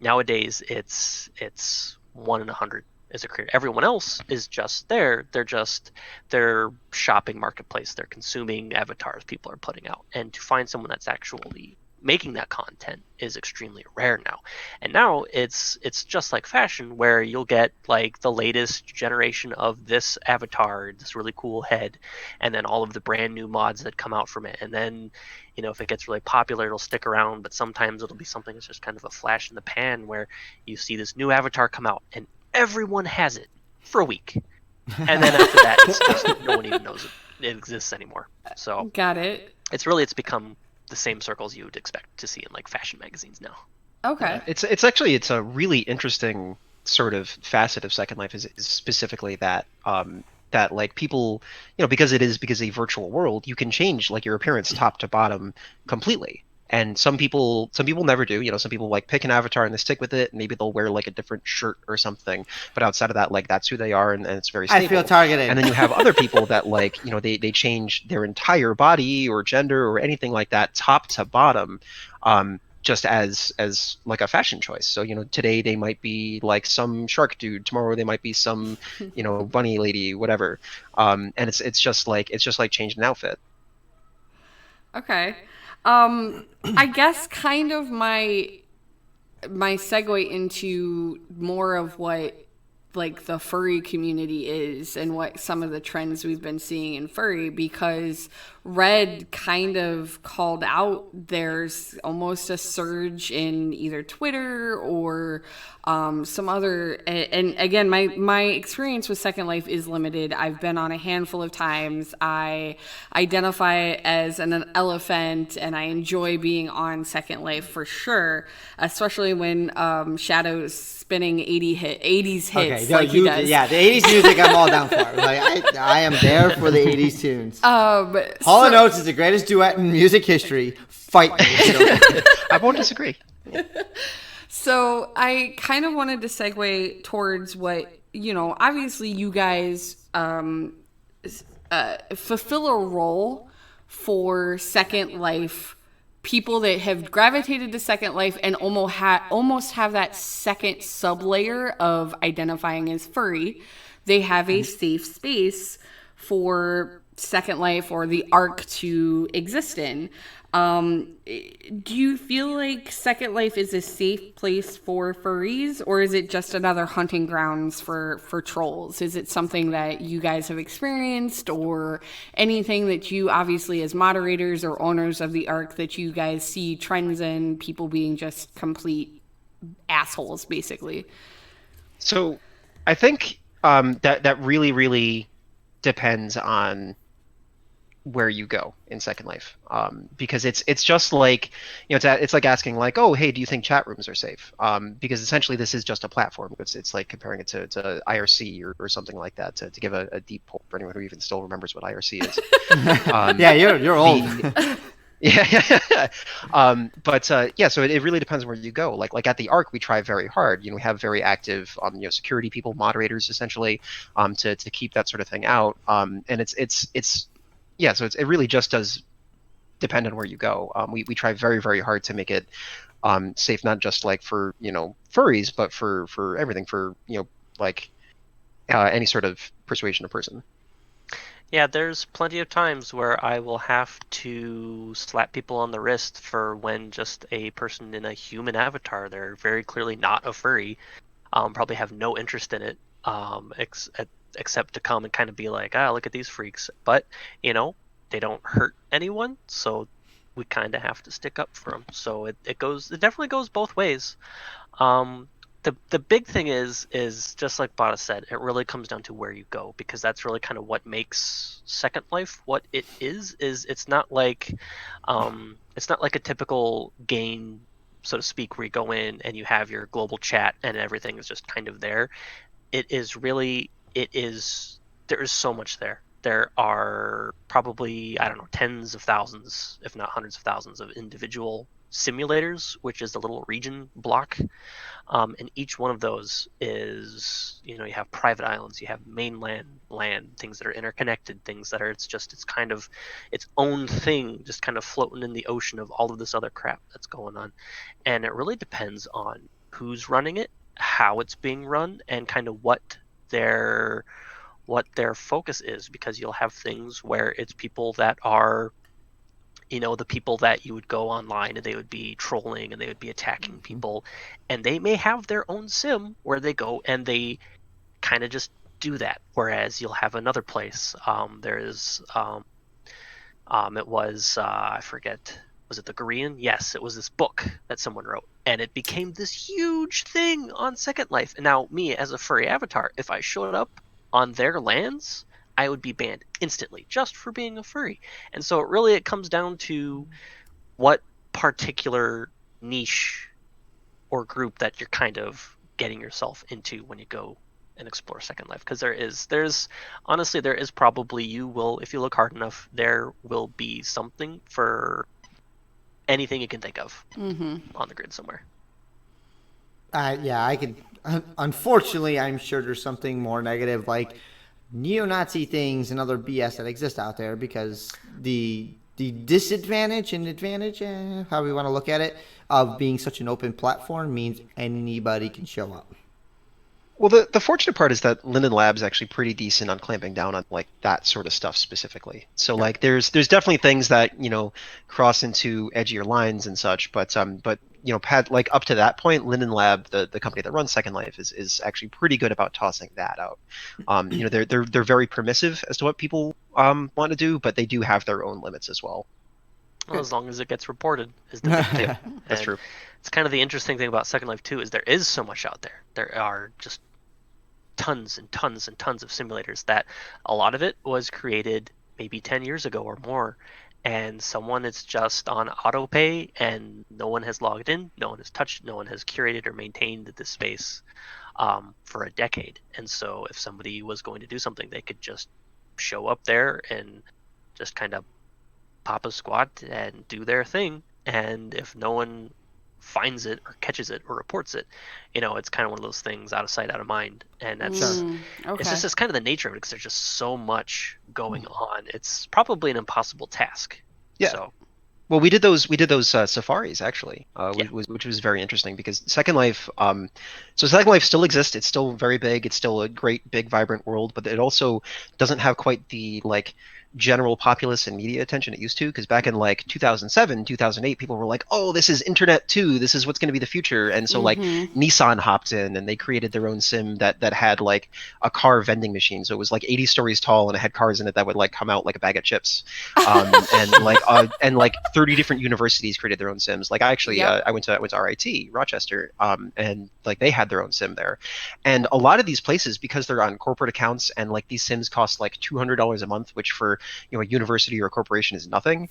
Nowadays, it's 1 in 100 as a creator. Everyone else is just there. They're shopping marketplace. They're consuming avatars people are putting out. And to find someone that's actually making that content is extremely rare now. And now it's just like fashion, where you'll get like the latest generation of this avatar, this really cool head, and then all of the brand new mods that come out from it. And then, if it gets really popular, it'll stick around, but sometimes it'll be something that's just kind of a flash in the pan, where you see this new avatar come out and everyone has it for a week. And then after that, it's just, no one even knows it exists anymore. So Got it. it's become the same circles you would expect to see in like fashion magazines now. Okay. It's a really interesting sort of facet of Second Life is specifically that that like people, because it is a virtual world, you can change like your appearance top to bottom completely. And some people never do. Some people like pick an avatar and they stick with it. Maybe they'll wear like a different shirt or something. But outside of that, like that's who they are, and it's very stable. I feel targeted. And then you have other people that like, they change their entire body or gender or anything like that, top to bottom, just as like a fashion choice. So today they might be like some shark dude. Tomorrow they might be some bunny lady, whatever. And it's just like changing an outfit. Okay. I guess kind of my segue into more of what like the furry community is and what some of the trends we've been seeing in furry, because Red kind of called out there's almost a surge in either Twitter or some other, and again, my experience with Second Life is limited. I've been on a handful of times. I identify as an elephant, and I enjoy being on Second Life for sure, especially when Shadow's spinning 80s hits like he does. Yeah, the 80s music I'm all down for. Like, I am there for the 80s tunes. Hall & Oates is the greatest duet in music history. Fight me. I won't disagree. So I kind of wanted to segue towards what, obviously you guys fulfill a role for Second Life, people that have gravitated to Second Life and almost have that second sub-layer of identifying as furry. They have a safe space for Second Life or the arc to exist in. Do you feel like Second Life is a safe place for furries, or is it just another hunting grounds for trolls? Is it something that you guys have experienced, or anything that you, obviously as moderators or owners of the arc, that you guys see trends in, people being just complete assholes, basically. So I think that really, really depends on where you go in Second Life, because it's just like, it's like asking like, oh, hey, do you think chat rooms are safe? Because essentially this is just a platform. It's like comparing it to IRC or something like that, to give a deep poll for anyone who even still remembers what IRC is. Yeah, you're old. Yeah. But yeah, so it really depends on where you go. Like at the Arc, we try very hard. We have very active security people, moderators essentially, to keep that sort of thing out. And it's yeah, so it really just does depend on where you go. We try very, very hard to make it safe, not just like for furries, but for everything, for like any sort of persuasion of person. Yeah, there's plenty of times where I will have to slap people on the wrist for when just a person in a human avatar, they're very clearly not a furry, probably have no interest in it, except to come and kind of be like, ah, look at these freaks. But, they don't hurt anyone, so we kind of have to stick up for them. So it definitely goes both ways. Um, the big thing is just like Bada said, it really comes down to where you go, because that's really kind of what makes Second Life what it is. It's not like a typical game, so to speak, where you go in and you have your global chat and everything is just kind of there. There is so much there. There are probably, I don't know, tens of thousands, if not hundreds of thousands of individual simulators, which is the little region block. And each one of those is, you have private islands, you have mainland land, things that are interconnected, things that are, it's kind of its own thing, just kind of floating in the ocean of all of this other crap that's going on. And it really depends on who's running it, how it's being run, and kind of what their focus is, because you'll have things where it's people that are, the people that you would go online and they would be trolling and they would be attacking people, and they may have their own sim where they go and they kind of just do that. Whereas you'll have another place. It was, I forget, was it the Korean? Yes, it was this book that someone wrote, and it became this huge thing on Second Life. And now, me as a furry avatar, if I showed up on their lands, I would be banned instantly just for being a furry. And so it comes down to what particular niche or group that you're kind of getting yourself into when you go and explore Second Life. Because there's honestly, there is probably, if you look hard enough, there will be something for anything you can think of on the grid somewhere. Yeah, I could. Unfortunately, I'm sure there's something more negative, like neo-Nazi things and other BS that exist out there, because the disadvantage and advantage, how we want to look at it, of being such an open platform means anybody can show up. Well, the fortunate part is that Linden Lab's actually pretty decent on clamping down on like that sort of stuff specifically. So like there's definitely things that cross into edgier lines and such, but like up to that point, Linden Lab, the company that runs Second Life, is actually pretty good about tossing that out. They're very permissive as to what people want to do, but they do have their own limits as well. Well, as long as it gets reported is the big thing. That's true. It's kind of the interesting thing about Second Life 2 is there is so much out there. There are just tons and tons and tons of simulators that a lot of it was created maybe 10 years ago or more, and someone is just on auto pay and no one has logged in, no one has touched, no one has curated or maintained this space for a decade. And so if somebody was going to do something, they could just show up there and just kind of pop a squad and do their thing, and if no one finds it or catches it or reports it, it's kind of one of those things, out of sight, out of mind. And that's it's kind of the nature of it, because there's just so much going on. It's probably an impossible task. Yeah. So, well, we did those safaris actually, which was very interesting, because Second Life, so Second Life still exists. It's still very big. It's still a great, big, vibrant world, but it also doesn't have quite the general populace and media attention it used to. Because back in like 2007, 2008, people were like, "Oh, this is Internet 2. This is what's going to be the future." And so like Nissan hopped in and they created their own sim that had like a car vending machine. So it was like 80 stories tall and it had cars in it that would like come out like a bag of chips. And like 30 different universities created their own sims. Like I actually I went to RIT Rochester, and like they had their own sim there. And a lot of these places, because they're on corporate accounts and like these sims cost like $200 a month, which for a university or a corporation is nothing.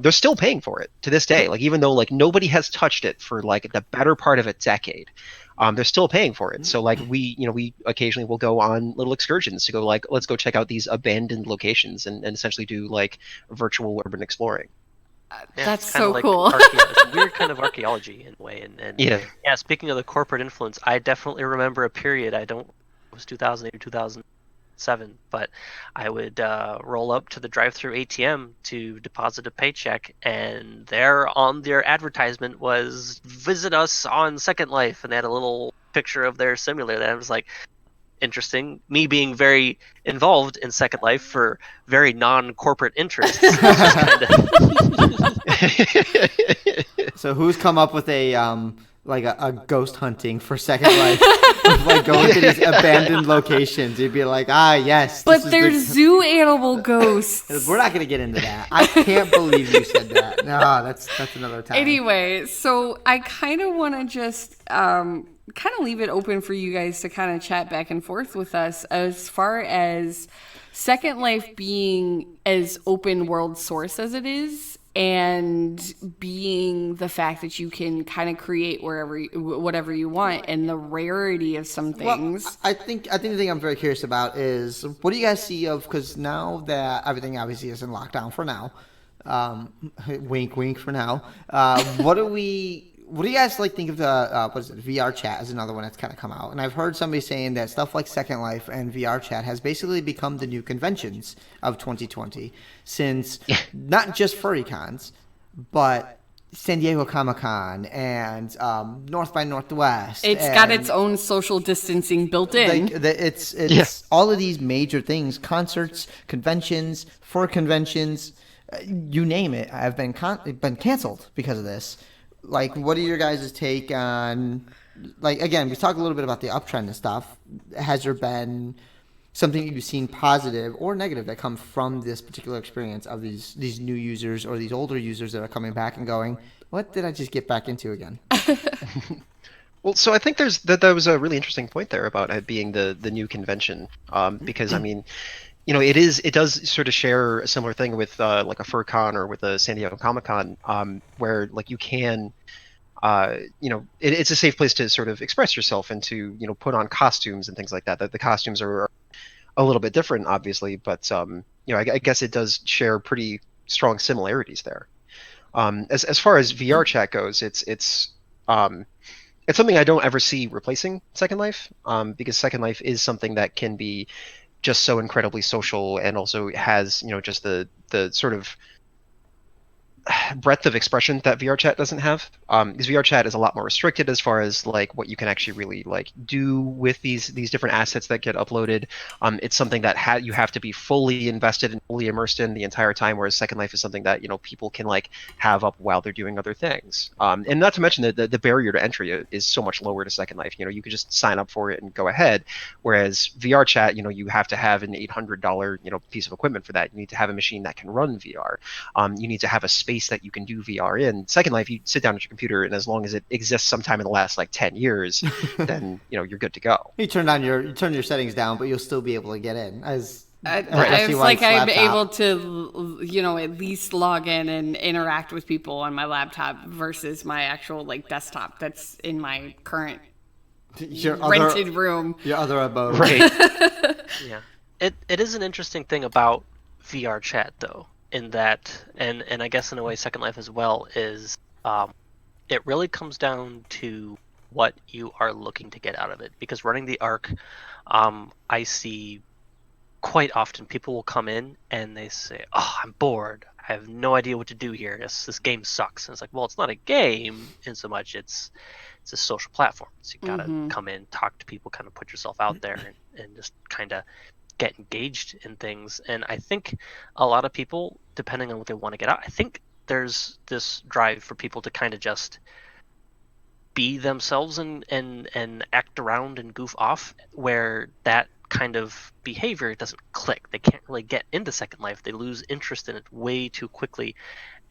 They're still paying for it to this day. Like even though like nobody has touched it for like the better part of a decade, they're still paying for it. So like we occasionally will go on little excursions to go like, let's go check out these abandoned locations and essentially do like virtual urban exploring. Yeah, That's it's kinda so like cool. It's a weird kind of archaeology in a way. And Yeah. speaking of the corporate influence, I definitely remember a period. It was 2008 or 2007, but I would roll up to the drive-through ATM to deposit a paycheck, and there on their advertisement was "Visit us on Second Life," and they had a little picture of their simulator. That I was like, interesting. Me being very involved in Second Life for very non-corporate interests. It's just kind of So who's come up with a like a ghost hunting for Second Life? Like going to these abandoned locations, you'd be like, yes. But they're zoo animal ghosts. We're not gonna get into that. I can't believe you said that. No, that's another time. Anyway, so I kind of want to just kind of leave it open for you guys to kind of chat back and forth with us as far as Second Life being as open world source as it is, and being the fact that you can kind of create whatever you want, and the rarity of some things. Well, I think the thing I'm very curious about is, what do you guys see of, because now that everything obviously is in lockdown for now, wink wink for now, what do you guys like think of the VR chat as another one that's kind of come out? And I've heard somebody saying that stuff like Second Life and VR chat has basically become the new conventions of 2020, since not just furry cons, but San Diego Comic-Con and North by Northwest. It's got its own social distancing built in. Like it's all of these major things, concerts, conventions, fur conventions, you name it, have been canceled because of this. Like, what are your guys' take on, like, again, we talked a little bit about the uptrend and stuff. Has there been something you've seen positive or negative that come from this particular experience of these new users or these older users that are coming back and going, what did I just get back into again? Well, so I think that was a really interesting point there about it being the new convention, because I mean, it does sort of share a similar thing with like a FurCon or with a San Diego Comic-Con, where like you can, it's a safe place to sort of express yourself and to put on costumes and things like that. The costumes are a little bit different, obviously, but I guess it does share pretty strong similarities there. As far as VR chat goes, it's something I don't ever see replacing Second Life, because Second Life is something that can be just so incredibly social, and also has just the sort of breadth of expression that VR chat doesn't have. Because VR chat is a lot more restricted as far as like what you can actually really like do with these different assets that get uploaded. It's something that you have to be fully invested and fully immersed in the entire time, whereas Second Life is something that people can like have up while they're doing other things. And not to mention that the barrier to entry is so much lower to Second Life. You could just sign up for it and go ahead, whereas VR chat, you have to have an $800 piece of equipment for that. You need to have a machine that can run VR. You need to have a space that you can do VR in. Second Life, you sit down at your computer, and as long as it exists sometime in the last like 10 years, then you're good to go. You turn your settings down, but you'll still be able to get in. I'm laptop. able to, at least log in and interact with people on my laptop versus my actual like desktop that's in my current rented room. Your other abode. Right. Yeah. It is an interesting thing about VR chat though, in that, and I guess in a way Second Life as well, is it really comes down to what you are looking to get out of it. Because running the Arc, I see quite often people will come in and they say, "Oh, I'm bored. I have no idea what to do here. This game sucks." And it's like, well, it's not a game in so much it's a social platform. So you gotta come in, talk to people, kind of put yourself out there, and just kind of get engaged in things. And I think a lot of people, depending on what they want to get out, I think there's this drive for people to kind of just be themselves and act around and goof off, where that kind of behavior doesn't click. They can't really get into Second Life. They lose interest in it way too quickly.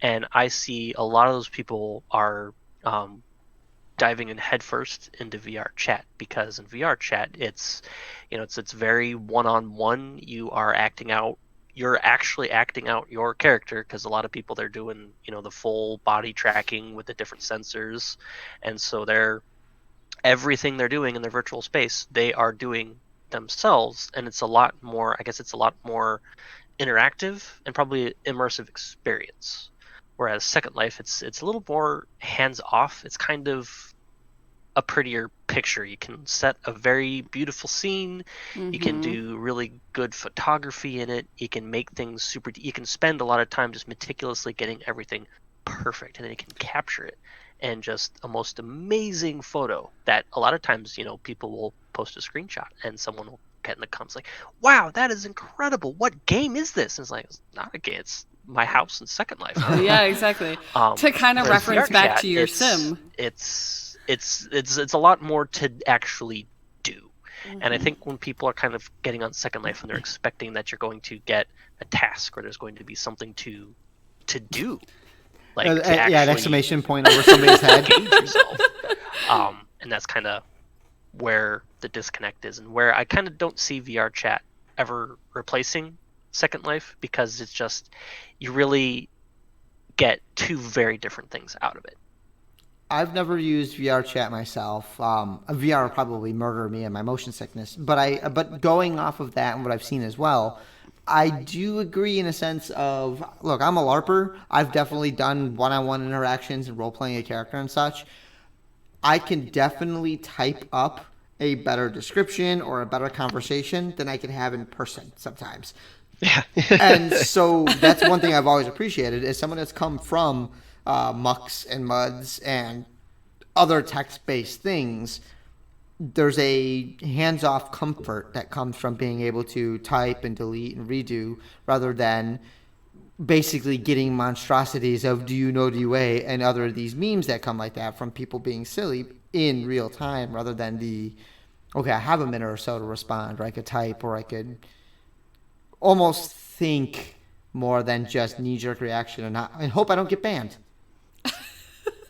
And I see a lot of those people are diving in headfirst into VR chat, because in VR chat it's very one-on-one. You're actually acting out your character, because a lot of people, they're doing the full body tracking with the different sensors, and so everything they're doing in their virtual space, they are doing themselves, and it's a lot more interactive and probably immersive experience. Whereas Second Life, it's a little more hands off. It's kind of a prettier picture. You can set a very beautiful scene. Mm-hmm. You can do really good photography in it. You can make things you can spend a lot of time just meticulously getting everything perfect, and then you can capture it. And just a most amazing photo that a lot of times, people will post a screenshot and someone will get in the comments like, wow, that is incredible. What game is this? And it's like, it's not a game. It's my house in Second Life. Yeah, exactly. To kind of reference back to your sim. It's a lot more to actually do. Mm-hmm. And I think when people are kind of getting on Second Life and they're expecting that you're going to get a task or there's going to be something to do, like an exclamation point over somebody's head. Engage yourself. And that's kind of where the disconnect is, and where I kind of don't see VR chat ever replacing Second Life, because it's just, you really get two very different things out of it. I've never used VR chat myself. VR will probably murder me and my motion sickness. But going off of that and what I've seen as well, I do agree in a sense of, look, I'm a LARPer. I've definitely done one-on-one interactions and role-playing a character and such. I can definitely type up a better description or a better conversation than I can have in person sometimes. Yeah. And so that's one thing I've always appreciated, is someone that's come from mucks and muds and other text-based things. There's a hands-off comfort that comes from being able to type and delete and redo, rather than basically getting monstrosities of do you know DUA and other of these memes that come like that from people being silly in real time, rather than okay, I have a minute or so to respond, or I could type, or I could almost think more than just knee-jerk reaction and hope I don't get banned.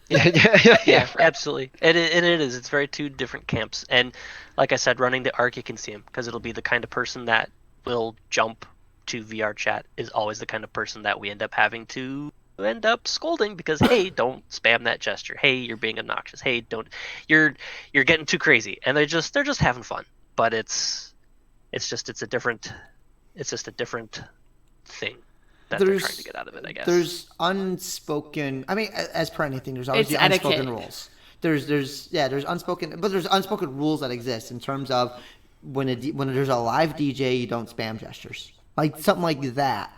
Yeah, absolutely. And it is. It's very two different camps. And like I said, running the ARC, you can see him, because it'll be the kind of person that will jump to VR chat is always the kind of person that we end up having to end up scolding, because hey, don't spam that gesture. Hey, you're being obnoxious. Hey, don't, you're getting too crazy. And they're just having fun. But it's just a different thing that they're trying to get out of it, I guess. There's unspoken, I mean, as per anything, there's always the unspoken rules. There's unspoken, but there's unspoken rules that exist in terms of when there's a live DJ, you don't spam gestures. Like something like that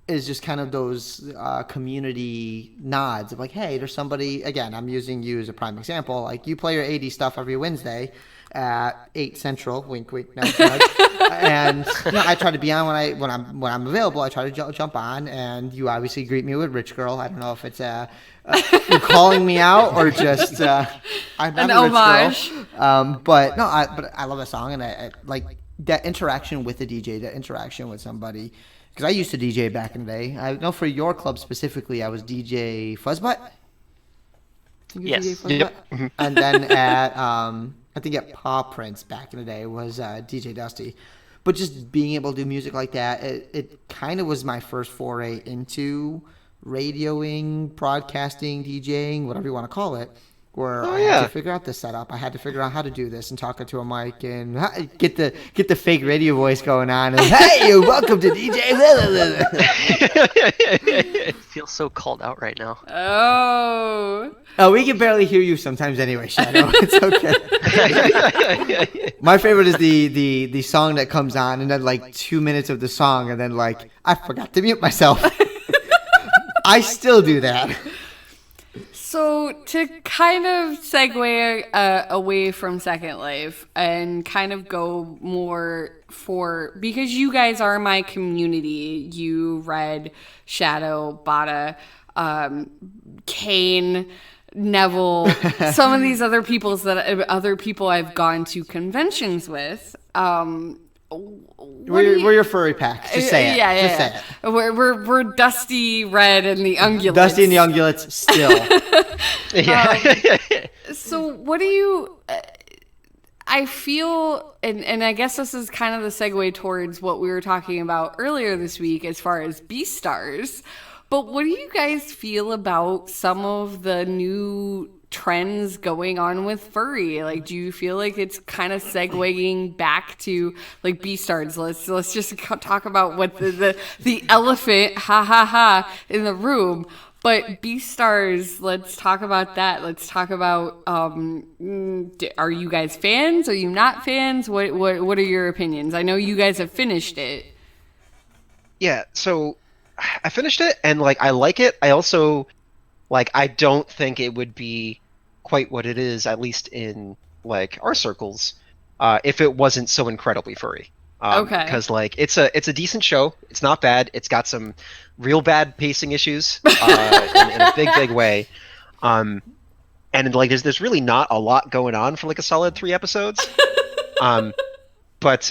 is just kind of those community nods of like, hey, there's somebody, again, I'm using you as a prime example, like you play your 80 stuff every Wednesday at 8 Central, wink, wink, nudge, nudge. And I try to be on when I'm available. I try to jump on, and you obviously greet me with "Rich Girl." I don't know if it's you're calling me out or just I'm not an a homage. Rich Girl. But I love a song, and I like that interaction with the DJ, that interaction with somebody. Because I used to DJ back in the day. I know for your club specifically, I was DJ Fuzzbutt. I think it was Yes. DJ Fuzzbutt. Yep. And then I think at Paw Prince back in the day was DJ Dusty. But just being able to do music like that, it kind of was my first foray into radioing, broadcasting, DJing, whatever you want to call it, where I had to figure out the setup. I had to figure out how to do this and talk into a mic and get the fake radio voice going on. And, hey, welcome to DJ. I feel so called out right now. Oh, we can barely hear you sometimes anyway, Shadow. It's okay. My favorite is the song that comes on, and then like 2 minutes of the song, and then like, I forgot to mute myself. I still do that. So to kind of segue away from Second Life and kind of go more because you guys are my community. You read Shadow, Bada, Kane, Neville, some of these other people I've gone to conventions with. We're your furry pack. Just say it. Yeah. Just say it. We're Dusty, Red, and the Ungulates. Dusty and the Ungulates still. So what do you... I feel, and I guess this is kind of the segue towards what we were talking about earlier this week as far as Beastars, but what do you guys feel about some of the new trends going on with furry? Like, do you feel like it's kind of segueing back to like Beastars? Let's just talk about what the elephant in the room. But Beastars, let's talk about that. Let's talk about are you guys fans? Are you not fans? What are your opinions? I know you guys have finished it. Yeah, so I finished it and like I like it. I also like I don't think it would be quite what it is, at least in like our circles, if it wasn't so incredibly furry. Okay. Because like it's a decent show. It's not bad. It's got some real bad pacing issues in a big way. And like there's really not a lot going on for like a solid 3 episodes. But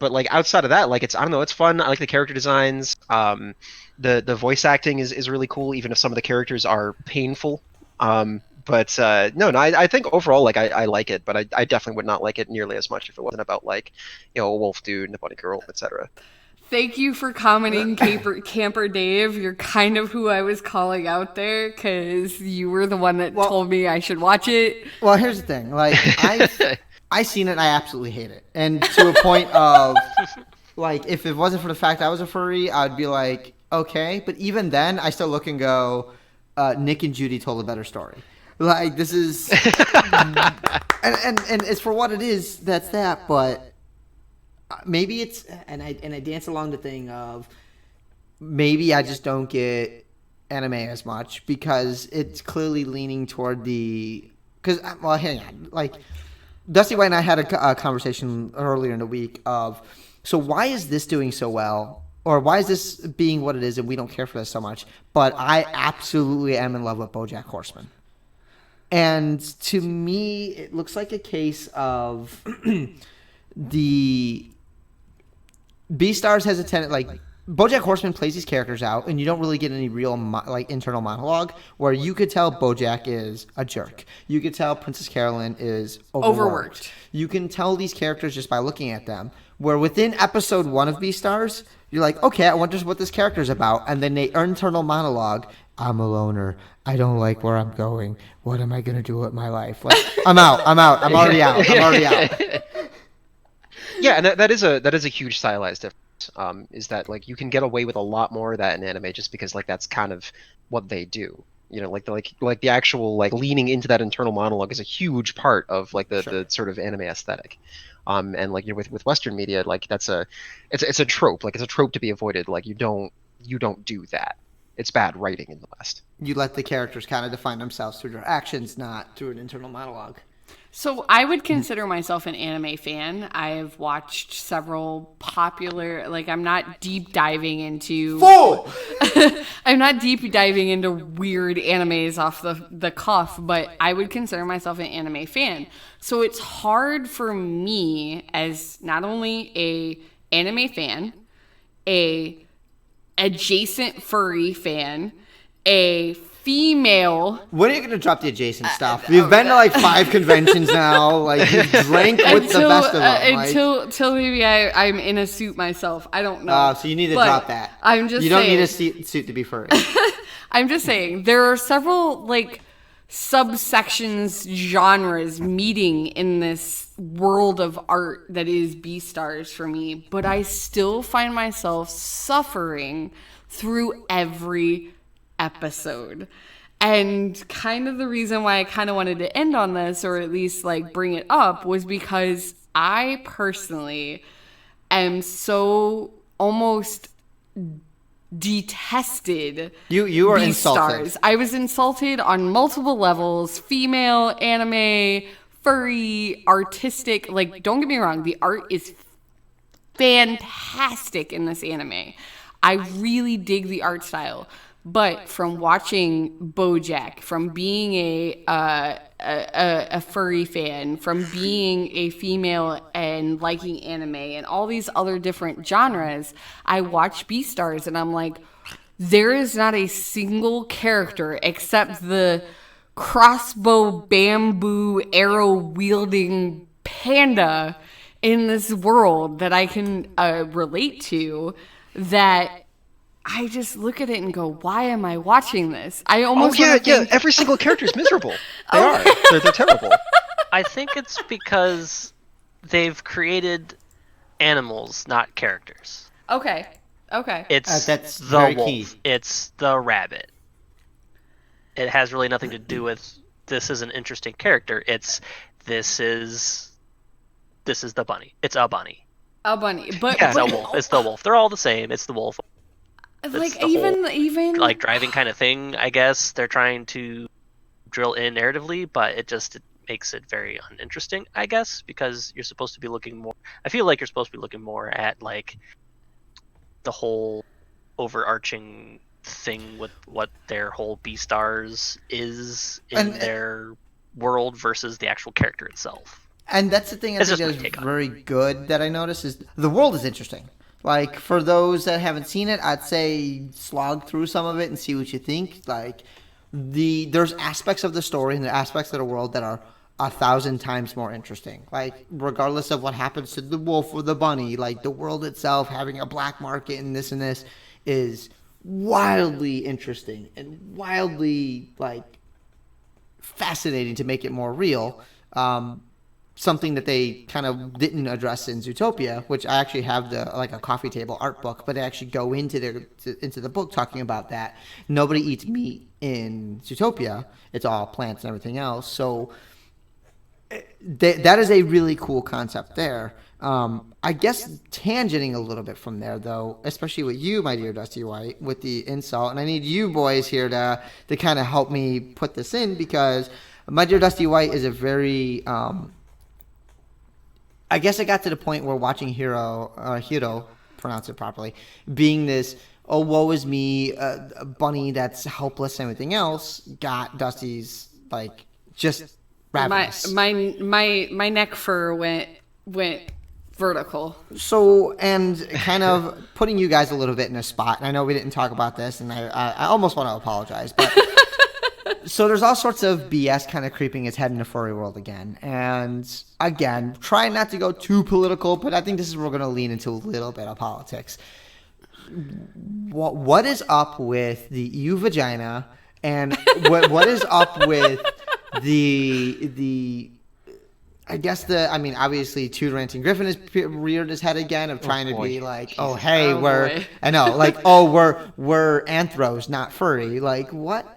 like outside of that, like it's, I don't know, it's fun. I like the character designs. The voice acting is really cool, even if some of the characters are painful. But I think overall, like I like it, but I definitely would not like it nearly as much if it wasn't about like, you know, a wolf dude and a bunny girl, etc. Thank you for commenting, Camper Dave. You're kind of who I was calling out there because you were the one that told me I should watch it. Well, here's the thing. Like, I seen it and I absolutely hate it. And to a point of, like, if it wasn't for the fact I was a furry, I'd be like, okay. But even then, I still look and go, Nick and Judy told a better story. Like, this is... and it's for what it is, that's that, but... Maybe it's, and I dance along the thing of maybe I just don't get anime as much because it's clearly leaning toward well, hang on, like Dusty White and I had a conversation earlier in the week of, so why is this doing so well, or why is this being what it is and we don't care for this so much, but I absolutely am in love with BoJack Horseman. And to me, it looks like a case of the Beastars has a tendency, like, BoJack Horseman plays these characters out, and you don't really get any real, internal monologue, where you could tell BoJack is a jerk. You could tell Princess Carolyn is overworked. You can tell these characters just by looking at them, where within episode 1 of Beastars, you're like, okay, I wonder what this character's about, and then they internal monologue, I'm a loner. I don't like where I'm going. What am I going to do with my life? Like, I'm out. I'm already out. Yeah, and that is a huge stylized difference. Is that like you can get away with a lot more of that in anime just because like that's kind of what they do. You know, like the actual like leaning into that internal monologue is a huge part of like the sort of anime aesthetic. And like, you know, with Western media, like it's a trope. Like it's a trope to be avoided. Like you don't do that. It's bad writing in the West. You let the characters kind of define themselves through their actions, not through an internal monologue. So I would consider myself an anime fan. I've watched several popular, like I'm not deep diving into... Fool! I'm not deep diving into weird animes off the cuff, but I would consider myself an anime fan. So it's hard for me as not only a anime fan, a adjacent furry fan, a female. When are you going to drop the adjacent stuff? We've been to like 5 conventions now. Like, you've drank with the best of them. Until maybe I'm in a suit myself. I don't know. So you need to drop that. I'm just You don't need a suit to be furry. I'm just saying, there are several, like, subsections, genres meeting in this world of art that is Beastars for me. But I still find myself suffering through every episode. And kind of the reason why I kind of wanted to end on this, or at least like bring it up, was because I personally am so almost detested You were Beastars. insulted. I was insulted on multiple levels. Female, anime, furry, artistic. Like, don't get me wrong, the art is fantastic in this anime. I really dig the art style. But from watching BoJack, from being a furry fan, from being a female and liking anime and all these other different genres, I watch Beastars and I'm like, there is not a single character except the crossbow bamboo arrow wielding panda in this world that I can relate to, that I just look at it and go, why am I watching this? I almost yeah. think, Every single character is miserable. They are. They're terrible. I think it's because they've created animals, not characters. Okay. It's That's the very wolf. key. It's the rabbit. It has really nothing to do with this is an interesting character. This is the bunny. It's a bunny. A bunny, but Yeah. It's a wolf. It's the wolf. They're all the same. It's the wolf. like the whole, even like driving kind of thing. I guess they're trying to drill in narratively, but it makes it very uninteresting. I guess because you're supposed to be looking more. I feel like you're supposed to be looking more at like the whole overarching thing with what their whole Beastars is in their world versus the actual character itself. And that's the thing I It's think just my is take on very good that I noticed is the world is interesting. Like, for those that haven't seen it, I'd say slog through some of it and see what you think. Like, there's aspects of the story and the aspects of the world that are 1,000 times more interesting. Like, regardless of what happens to the wolf or the bunny, like, the world itself having a black market and this is wildly interesting and wildly, like, fascinating to make it more real. Something that they kind of didn't address in Zootopia, which I actually have a coffee table art book, but they actually go into the book talking about that. Nobody eats meat in Zootopia; it's all plants and everything else. So that is a really cool concept there. I guess tangenting a little bit from there, though, especially with you, my dear Dusty White, with the insult, and I need you boys here to kind of help me put this in, because my dear Dusty White is a very I guess I got to the point where watching Hiro, pronounce it properly, being this, oh, woe is me, a bunny that's helpless and everything else, got Dusty's, like, just ravenous. my neck fur went vertical. So, and kind of putting you guys a little bit in a spot, and I know we didn't talk about this, and I almost want to apologize, but so there's all sorts of BS kind of creeping its head in the furry world again. And again, try not to go too political, but I think this is where we're going to lean into a little bit of politics. What is up with the EU vagina, and what is up with the obviously Tudor Anton Griffin has reared his head again of trying to be like, oh, hey, we're anthros, not furry. Like, what?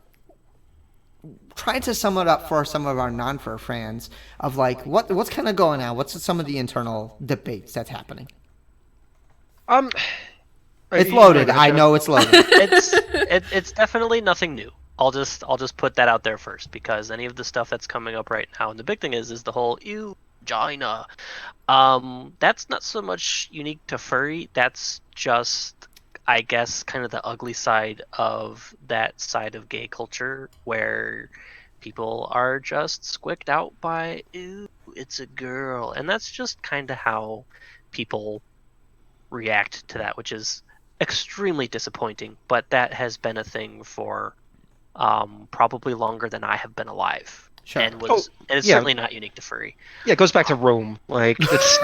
Try to sum it up for some of our non-fur fans of like what's kind of going on. What's some of the internal debates that's happening? It's loaded. I know it's loaded. It's definitely nothing new. I'll just put that out there first, because any of the stuff that's coming up right now, and the big thing is the whole vagina. That's not so much unique to furry. That's just, I guess, kind of the ugly side of that side of gay culture, where people are just squicked out by, ew, it's a girl. And that's just kind of how people react to that, which is extremely disappointing. But that has been a thing for probably longer than I have been alive. Sure. And it's certainly not unique to furry. Yeah, it goes back to Rome. Like, it's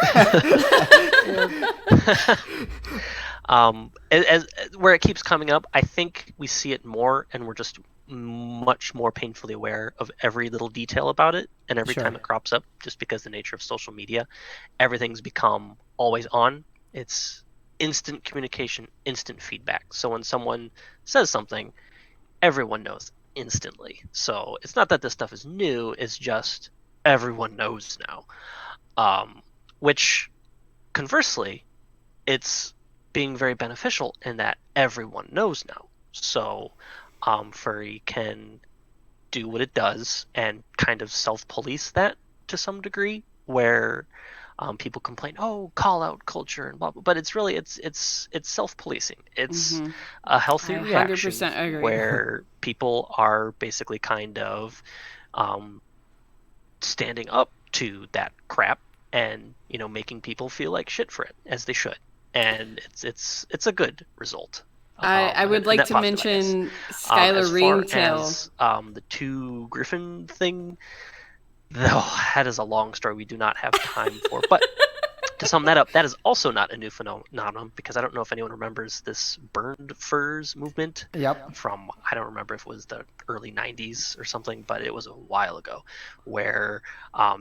as where it keeps coming up, I think we see it more, and we're just much more painfully aware of every little detail about it. And every Sure. time it crops up, just because the nature of social media, everything's become always on. It's instant communication, instant feedback. So when someone says something, everyone knows instantly. So it's not that this stuff is new, it's just everyone knows now. Which, conversely, it's being very beneficial in that everyone knows now. So furry can do what it does and kind of self-police that to some degree, where people complain, oh, call out culture and blah blah. But it's really it's self-policing. It's a healthy I reaction 100% agree. where people are basically kind of standing up to that crap and making people feel like shit for it, as they should. And it's a good result. I would like net to positive, I guess. mention As Skylar far Ringtail. as the two Griffin thing, though, that is a long story we do not have time for. But to sum that up, that is also not a new phenomenon, because I don't know if anyone remembers this burned furs movement. Yep. From, I don't remember if it was the early 90s or something, but it was a while ago, where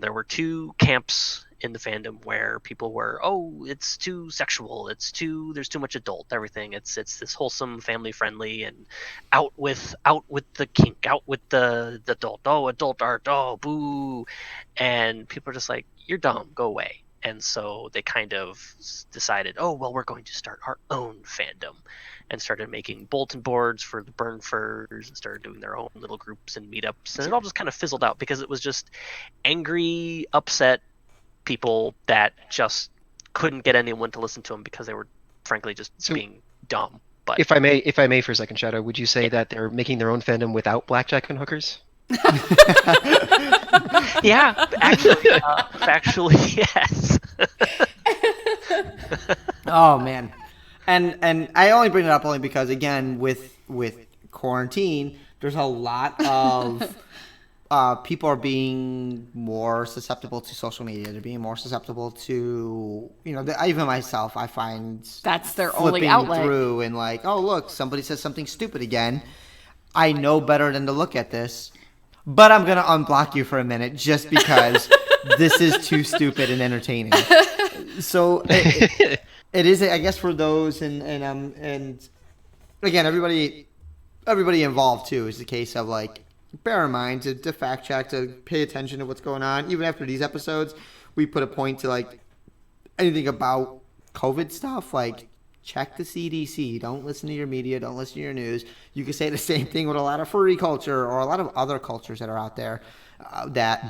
there were two camps in the fandom where people were, oh, it's too sexual, there's too much adult everything, it's this wholesome, family friendly, and out with the kink, out with the adult, oh, adult art, oh, boo. And people are just like, you're dumb, go away. And so they kind of decided, oh, well, we're going to start our own fandom, and started making bulletin boards for the burn furs, and started doing their own little groups and meetups. And it all just kind of fizzled out because it was just angry, upset people that just couldn't get anyone to listen to them because they were frankly just being dumb. But If I may for a second, Shadow, would you say that they're making their own fandom without blackjack and hookers? yeah, actually, factually, yes. Oh man, and I only bring it up only because, again, with quarantine, there's a lot of people are being more susceptible to social media. They're being more susceptible to, even myself, I find That's their only flipping outlet. through and like, oh, look, somebody says something stupid again. I know better than to look at this, but I'm going to unblock you for a minute just because this is too stupid and entertaining. So it is, I guess, for those and again, everybody involved too, is the case of like, bear in mind to fact check, to pay attention to what's going on. Even after these episodes, we put a point to like anything about COVID stuff, like check the CDC. Don't listen to your media. Don't listen to your news. You can say the same thing with a lot of furry culture or a lot of other cultures that are out there that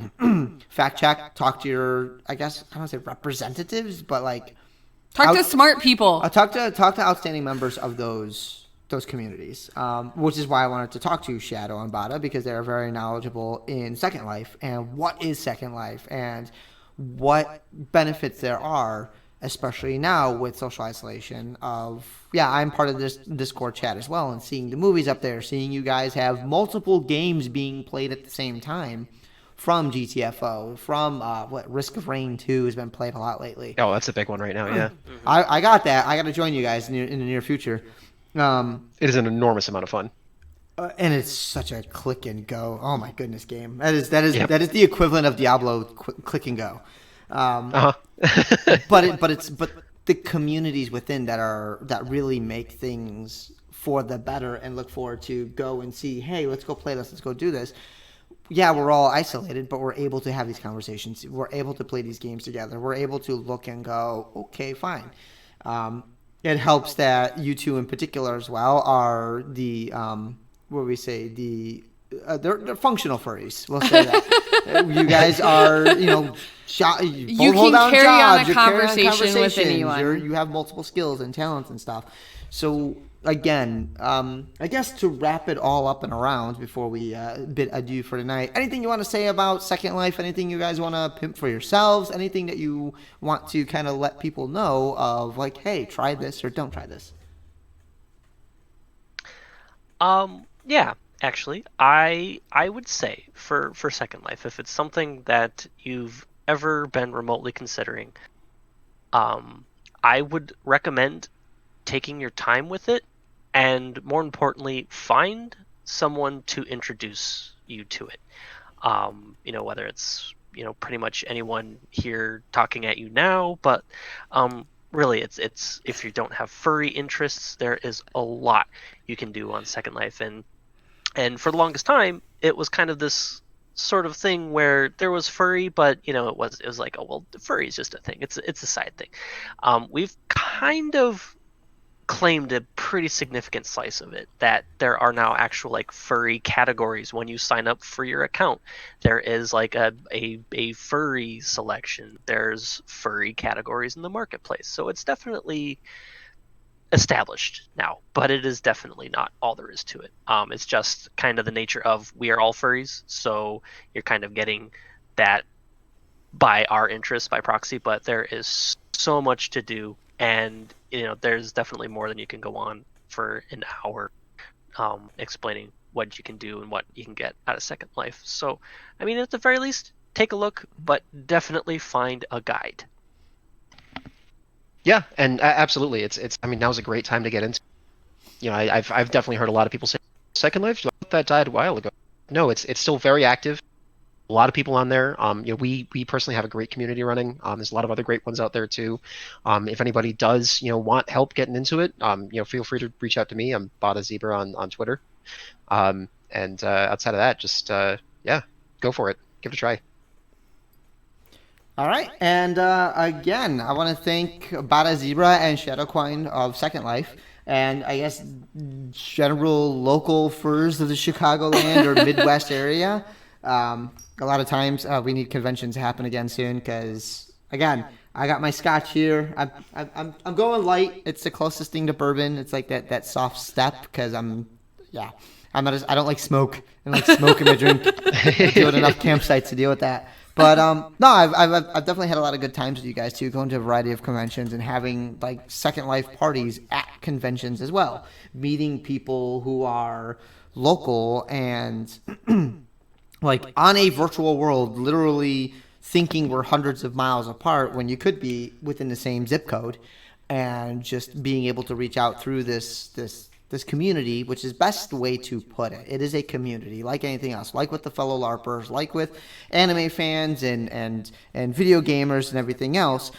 fact check, talk to your, I guess, I don't want to say representatives, but like Talk to smart people. talk to outstanding members of those communities, which is why I wanted to talk to Shadow and Bada, because they are very knowledgeable in Second Life and what is Second Life and what benefits there are, especially now with social isolation of, I'm part of this Discord chat as well, and seeing the movies up there, seeing you guys have multiple games being played at the same time, from GTFO, from Risk of Rain 2 has been played a lot lately. Oh, that's a big one right now, yeah. I got that. I got to join you guys in the near future. It is an enormous amount of fun. And it's such a click and go. Oh my goodness, game. That is the equivalent of Diablo click and go. But the communities within that really make things for the better and look forward to go and see, hey, let's go play this, let's go do this. Yeah, we're all isolated, but we're able to have these conversations. We're able to play these games together. We're able to look and go, okay, fine. It helps that you two in particular as well are the they're functional furries. We'll say that. You guys are, you can carry on a conversation with anyone. You have multiple skills and talents and stuff. So again, I guess to wrap it all up and around before we bid adieu for tonight, anything you want to say about Second Life? Anything you guys want to pimp for yourselves? Anything that you want to kind of let people know of, like, hey, try this or don't try this? Yeah, actually, I would say for Second Life, if it's something that you've ever been remotely considering, I would recommend taking your time with it, and more importantly, find someone to introduce you to it. Whether it's pretty much anyone here talking at you now, but really, it's if you don't have furry interests, there is a lot you can do on Second Life, and for the longest time, it was kind of this sort of thing where there was furry, but it was like, oh well, the furry is just a thing. It's a side thing. We've kind of claimed a pretty significant slice of it, that there are now actual like furry categories when you sign up for your account. There is like a furry selection. There's furry categories in the marketplace. So it's definitely established now, but it is definitely not all there is to it. It's just kind of the nature of we are all furries, so you're kind of getting that by our interests by proxy, but there is so much to do, and there's definitely more than you can go on for an hour explaining what you can do and what you can get out of Second Life. So I mean, at the very least, take a look, but definitely find a guide. Yeah, and absolutely, it's. I mean, now's a great time to get into. I've definitely heard a lot of people say Second Life. That died a while ago. No, it's still very active. A lot of people on there. We personally have a great community running. There's a lot of other great ones out there too. If anybody does want help getting into it, feel free to reach out to me. I'm Bada Zebra on Twitter. And outside of that, just go for it. Give it a try. All right, and again, I want to thank Bada Zebra and Shadowquine of Second Life, and I guess general local furs of the Chicagoland or Midwest area. A lot of times we need conventions to happen again soon because, again, I got my scotch here. I'm going light. It's the closest thing to bourbon. It's like that soft step because I don't like smoke. I don't like smoke in my drink. I do enough campsites to deal with that. But no, I've definitely had a lot of good times with you guys too, going to a variety of conventions and having like Second Life parties at conventions as well, meeting people who are local and like on a virtual world, literally thinking we're hundreds of miles apart when you could be within the same zip code, and just being able to reach out through this community, which is best way to put it. It is a community like anything else, like with the fellow LARPers, like with anime fans and video gamers and everything else.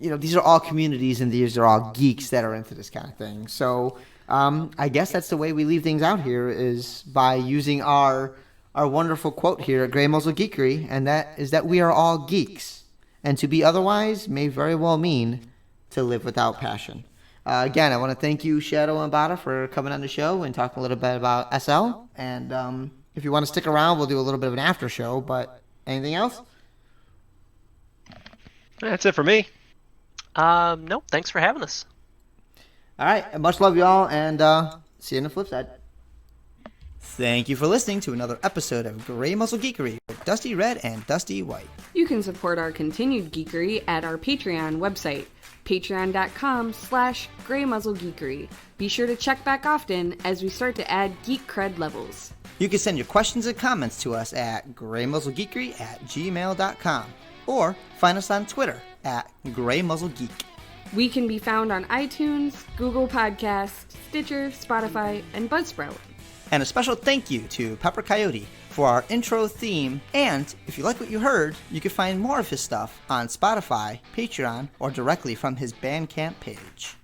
These are all communities and these are all geeks that are into this kind of thing. So I guess that's the way we leave things out here, is by using our wonderful quote here at Grey Muzzle Geekery, and that is that we are all geeks, and to be otherwise may very well mean to live without passion. Again, I want to thank you, Shadow and Bada, for coming on the show and talking a little bit about SL. And if you want to stick around, we'll do a little bit of an after show. But anything else? That's it for me. No, thanks for having us. All right. Much love, y'all, and see you on the flip side. Thank you for listening to another episode of Grey Muzzle Geekery with Dusty Red and Dusty White. You can support our continued geekery at our Patreon website, patreon.com/greymuzzlegeekery. Be sure to check back often as we start to add geek cred levels. You can send your questions and comments to us at greymuzzlegeekery@gmail.com or find us on Twitter at greymuzzlegeek. We can be found on iTunes, Google Podcasts, Stitcher, Spotify, and Buzzsprout. And a special thank you to Pepper Coyote for our intro theme. And if you like what you heard, you can find more of his stuff on Spotify, Patreon, or directly from his Bandcamp page.